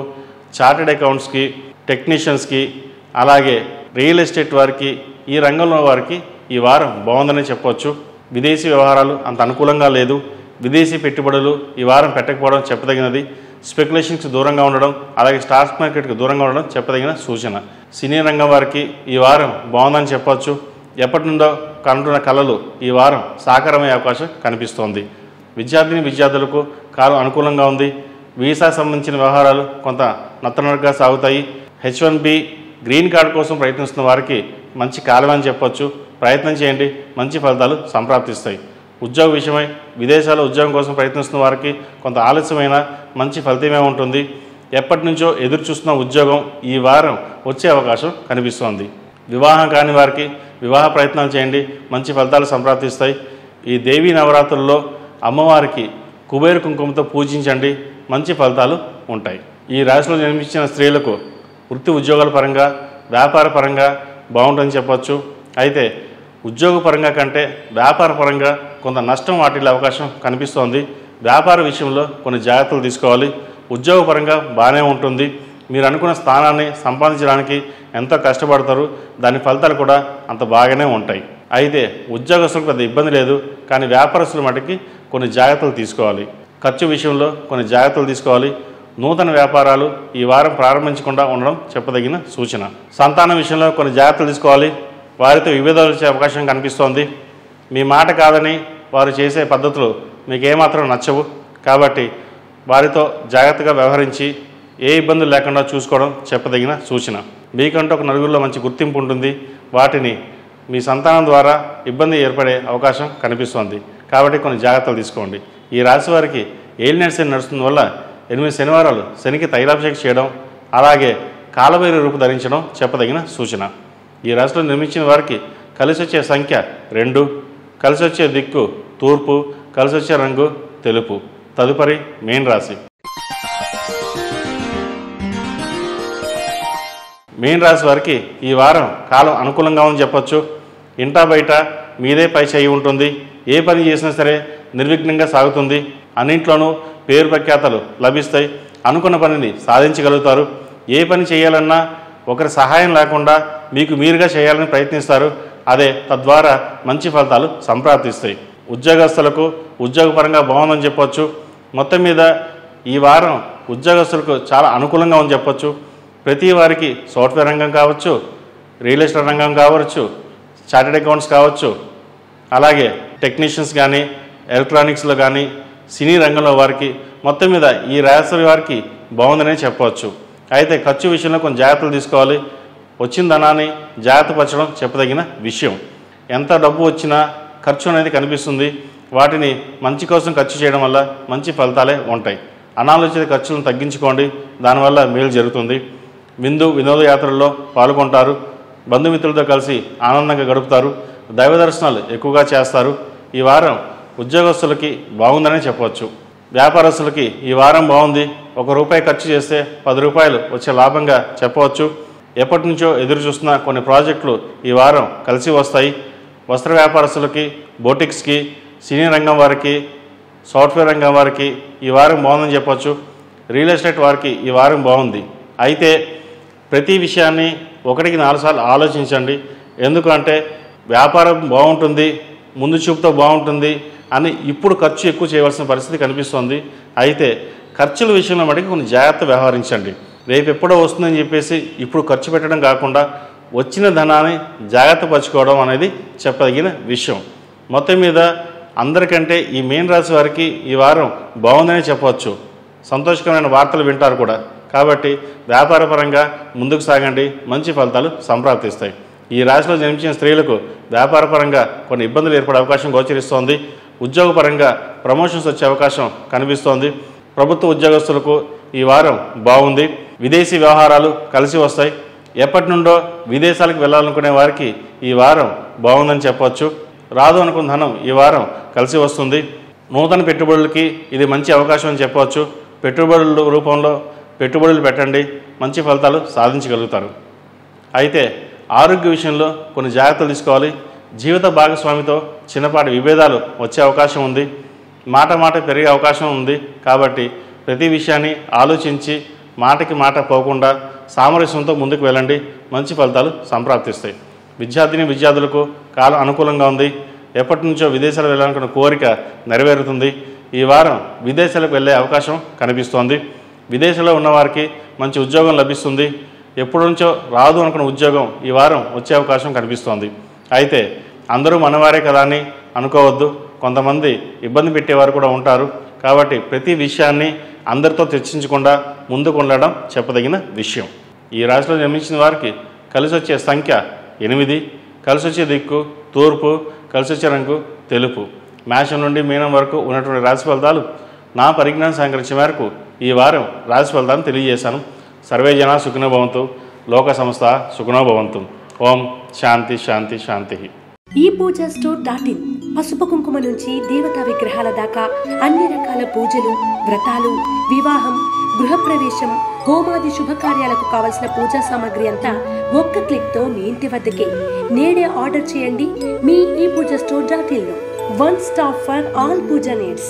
B: చార్టెడ్ అకౌంట్స్కి, టెక్నీషియన్స్కి, అలాగే రియల్ ఎస్టేట్ వారికి, ఈ రంగంలో వారికి ఈ వారం బాగుందని చెప్పవచ్చు. విదేశీ వ్యవహారాలు అంత అనుకూలంగా లేదు. విదేశీ పెట్టుబడులు ఈ వారం పెట్టకపోవడం చెప్పదగినది. స్పెక్యులేషన్స్కి దూరంగా ఉండడం, అలాగే స్టాక్ మార్కెట్కి దూరంగా ఉండడం చెప్పదగిన సూచన. సినీ రంగం వారికి ఈ వారం బాగుందని చెప్పవచ్చు. ఎప్పటి నుండో కంటున్న కళలు ఈ వారం సాకారమయ్యే అవకాశం కనిపిస్తోంది. విద్యార్థులకు కాలం అనుకూలంగా ఉంది. వీసా సంబంధించిన వ్యవహారాలు కొంత నత్తనడకగా సాగుతాయి. H1B గ్రీన్ కార్డు కోసం ప్రయత్నిస్తున్న వారికి మంచి కాలం అని చెప్పొచ్చు. ప్రయత్నం చేయండి. మంచి ఫలితాలు సంప్రాప్తిస్తాయి. ఉద్యోగ విషయమై విదేశాల్లో ఉద్యోగం కోసం ప్రయత్నిస్తున్న వారికి కొంత ఆలస్యమైన మంచి ఫలితమే ఉంటుంది. ఎప్పటి నుంచో ఎదురు చూస్తున్న ఉద్యోగం ఈ వారం వచ్చే అవకాశం కనిపిస్తోంది. వివాహం కాని వారికి వివాహ ప్రయత్నాలు చేయండి. మంచి ఫలితాలు సంప్రాప్తిస్తాయి. ఈ దేవీ నవరాత్రుల్లో అమ్మవారికి కుబేర కుంకుమతో పూజించండి. మంచి ఫలితాలు ఉంటాయి. ఈ రాశిలో జన్మించిన స్త్రీలకు వృత్తి ఉద్యోగాల పరంగా, వ్యాపార పరంగా బాగుంటుందని చెప్పవచ్చు. అయితే ఉద్యోగ పరంగా కంటే వ్యాపార పరంగా కొంత నష్టం వాటిల్లే అవకాశం కనిపిస్తోంది. వ్యాపార విషయంలో కొన్ని జాగ్రత్తలు తీసుకోవాలి. ఉద్యోగ పరంగా బాగానే ఉంటుంది. మీరు అనుకున్న స్థానాన్ని సంపాదించడానికి ఎంతో కష్టపడతారు. దాని ఫలితాలు కూడా అంత బాగానే ఉంటాయి. అయితే ఉద్యోగస్తులకు పెద్ద ఇబ్బంది లేదు. కానీ వ్యాపారస్తుల మటుకి కొన్ని జాగ్రత్తలు తీసుకోవాలి. ఖర్చు విషయంలో కొన్ని జాగ్రత్తలు తీసుకోవాలి. నూతన వ్యాపారాలు ఈ వారం ప్రారంభించకుండా ఉండడం చెప్పదగిన సూచన. సంతానం విషయంలో కొన్ని జాగ్రత్తలు తీసుకోవాలి. వారితో విభేదాలు వచ్చే అవకాశం కనిపిస్తోంది. మీ మాట కాదని వారు చేసే పద్ధతులు మీకు ఏమాత్రం నచ్చవు. కాబట్టి వారితో జాగ్రత్తగా వ్యవహరించి ఏ ఇబ్బందులు లేకుండా చూసుకోవడం చెప్పదగిన సూచన. మీకంటూ ఒక నలుగురిలో మంచి గుర్తింపు ఉంటుంది. వాటిని మీ సంతానం ద్వారా ఇబ్బంది ఏర్పడే అవకాశం కనిపిస్తోంది. కాబట్టి కొన్ని జాగ్రత్తలు తీసుకోండి. ఈ రాశి వారికి ఏలినాటి శని నడుస్తున్న వల్ల 8 శనివారాలు శనికి తైలాభిషేకం చేయడం, అలాగే కాలభైరవ రూపు ధరించడం చెప్పదగిన సూచన. ఈ రాశిలో నిర్మించిన వారికి కలిసి వచ్చే సంఖ్య 2, కలిసి వచ్చే దిక్కు తూర్పు, కలిసి వచ్చే రంగు తెలుపు. తదుపరి మీన రాశి. మీన రాశి వారికి ఈ వారం కాలం అనుకూలంగా ఉందని చెప్పొచ్చు. ఇంటా బయట మీదే పై చేయి ఉంటుంది. ఏ పని చేసినా సరే నిర్విఘ్నంగా సాగుతుంది. అన్నింట్లోనూ పేరు ప్రఖ్యాతలు లభిస్తాయి. అనుకున్న పనిని సాధించగలుగుతారు. ఏ పని చేయాలన్నా ఒకరి సహాయం లేకుండా మీకు మీరుగా చేయాలని ప్రయత్నిస్తారు. అదే తద్వారా మంచి ఫలితాలు సంప్రాప్తిస్తాయి. ఉద్యోగస్తులకు ఉద్యోగపరంగా బాగుందని చెప్పొచ్చు. మొత్తం మీద ఈ వారం ఉద్యోగస్తులకు చాలా అనుకూలంగా ఉందని చెప్పొచ్చు. ప్రతి వారికి సాఫ్ట్వేర్ రంగం కావచ్చు, రియల్ ఎస్టేట్ రంగం కావచ్చు, చార్టెడ్ అకౌంట్స్ కావచ్చు, అలాగే టెక్నీషియన్స్ కానీ, ఎలక్ట్రానిక్స్లో కానీ, సినీ రంగంలో వారికి మొత్తం మీద ఈ రాశి వారికి బాగుందనే చెప్పవచ్చు. అయితే ఖర్చు విషయంలో కొంచెం జాగ్రత్తలు తీసుకోవాలి. వచ్చిన ధనాన్ని జాగ్రత్త పరచడం చెప్పదగిన విషయం. ఎంత డబ్బు వచ్చినా ఖర్చు అనేది కనిపిస్తుంది. వాటిని మంచి కోసం ఖర్చు చేయడం వల్ల మంచి ఫలితాలే ఉంటాయి. అనాలోచిత ఖర్చులను తగ్గించుకోండి. దానివల్ల మేలు జరుగుతుంది. వినోదయాత్రల్లో పాల్గొంటారు. బంధుమిత్రులతో కలిసి ఆనందంగా గడుపుతారు. దైవ దర్శనాలు ఎక్కువగా చేస్తారు. ఈ వారం ఉద్యోగస్తులకి బాగుందనే చెప్పవచ్చు. వ్యాపారస్తులకి ఈ వారం బాగుంది. ₹1 ఖర్చు చేస్తే ₹10 వచ్చే లాభంగా చెప్పవచ్చు. ఎప్పటి నుంచో ఎదురు చూస్తున్న కొన్ని ప్రాజెక్టులు ఈ వారం కలిసి వస్తాయి. వస్త్ర వ్యాపారస్తులకి, బోటిక్స్కి, సినీ రంగం వారికి, సాఫ్ట్వేర్ రంగం వారికి ఈ వారం బాగుందని చెప్పవచ్చు. రియల్ ఎస్టేట్ వారికి ఈ వారం బాగుంది. అయితే ప్రతి విషయాన్ని 1-4 సార్లు ఆలోచించండి. ఎందుకంటే వ్యాపారం బాగుంటుంది, ముందు చూపుతో బాగుంటుంది అని ఇప్పుడు ఖర్చు ఎక్కువ చేయవలసిన పరిస్థితి కనిపిస్తుంది. అయితే ఖర్చుల విషయంలో మటుకు కొన్ని జాగ్రత్త వ్యవహరించండి. రేపు ఎప్పుడో వస్తుందని చెప్పేసి ఇప్పుడు ఖర్చు పెట్టడం కాకుండా వచ్చిన ధనాన్ని జాగ్రత్త పరచుకోవడం అనేది చెప్పదగిన విషయం. మొత్తం మీద అందరికంటే ఈ మీన రాశి వారికి ఈ వారం బాగుందని చెప్పవచ్చు. సంతోషకరమైన వార్తలు వింటారు కూడా. కాబట్టి వ్యాపారపరంగా ముందుకు సాగండి. మంచి ఫలితాలు సంప్రాప్తిస్తాయి. ఈ రాశిలో జన్మించిన స్త్రీలకు వ్యాపారపరంగా కొన్ని ఇబ్బందులు ఏర్పడే అవకాశం గోచరిస్తోంది. ఉద్యోగపరంగా ప్రమోషన్స్ వచ్చే అవకాశం కనిపిస్తోంది. ప్రభుత్వ ఉద్యోగస్తులకు ఈ వారం బాగుంది. విదేశీ వ్యవహారాలు కలిసి వస్తాయి. ఎప్పటి నుండో విదేశాలకు వెళ్ళాలనుకునే వారికి ఈ వారం బాగుందని చెప్పవచ్చు. రాదు అనుకున్న ధనం ఈ వారం కలిసి వస్తుంది. నూతన పెట్టుబడులకి ఇది మంచి అవకాశం అని చెప్పవచ్చు. పెట్టుబడుల రూపంలో పెట్టుబడులు పెట్టండి. మంచి ఫలితాలు సాధించగలుగుతారు. అయితే ఆరోగ్య విషయంలో కొన్ని జాగ్రత్తలు తీసుకోవాలి. జీవిత భాగస్వామితో చిన్నపాటి విభేదాలు వచ్చే అవకాశం ఉంది. మాట పెరిగే అవకాశం ఉంది. కాబట్టి ప్రతి విషయాన్ని ఆలోచించి మాటకి మాట పోకుండా సామరస్యంతో ముందుకు వెళ్ళండి. మంచి ఫలితాలు సంప్రాప్తిస్తాయి. విద్యార్థులకు కాలం అనుకూలంగా ఉంది. ఎప్పటి నుంచో విదేశాలకు వెళ్ళాలనుకున్న కోరిక నెరవేరుతుంది. ఈ వారం విదేశాలకు వెళ్ళే అవకాశం కనిపిస్తోంది. విదేశంలో ఉన్నవారికి మంచి ఉద్యోగం లభిస్తుంది. ఎప్పటి నుంచో రాదు అనుకున్న ఉద్యోగం ఈ వారం వచ్చే అవకాశం కనిపిస్తోంది. అయితే అందరూ మనవారే కదా అని అనుకోవద్దు. కొంతమంది ఇబ్బంది పెట్టేవారు కూడా ఉంటారు. కాబట్టి ప్రతి విషయాన్ని అందరితో చర్చించకుండా ముందుకు ఉండడం చెప్పదగిన విషయం. ఈ రాశిలో జన్మించిన వారికి కలిసి వచ్చే సంఖ్య 8, కలిసి వచ్చే దిక్కు తూర్పు, కలిసి వచ్చే రంగు తెలుపు. మేషం నుండి మీనం వరకు ఉన్నటువంటి రాశి ఫలితాలు నా పరిజ్ఞానం సేకరించే మేరకు ఈ వారం రాశి ఫలితాలను తెలియజేశాను. సర్వే జనా సుఖినో భవంతు, లోక సంస్థ సుఖినో భవంతు. ఓం శాంతి శాంతి శాంతి.
A: ePoojaStore.in పసుపు కుంకుమ నుంచి దేవతా విగ్రహాల దాకా అన్ని రకాల పూజలు, వ్రతాలు, వివాహం, గృహప్రవేశం, హోమాది శుభకార్యాలకు కావలసిన పూజా సామాగ్రి అంతా ఒక్క క్లిక్తో మీ ఇంటి వద్దకే. నేడే ఆర్డర్ చేయండి మీ ePoojaStore.in లో. One stop for all puja needs.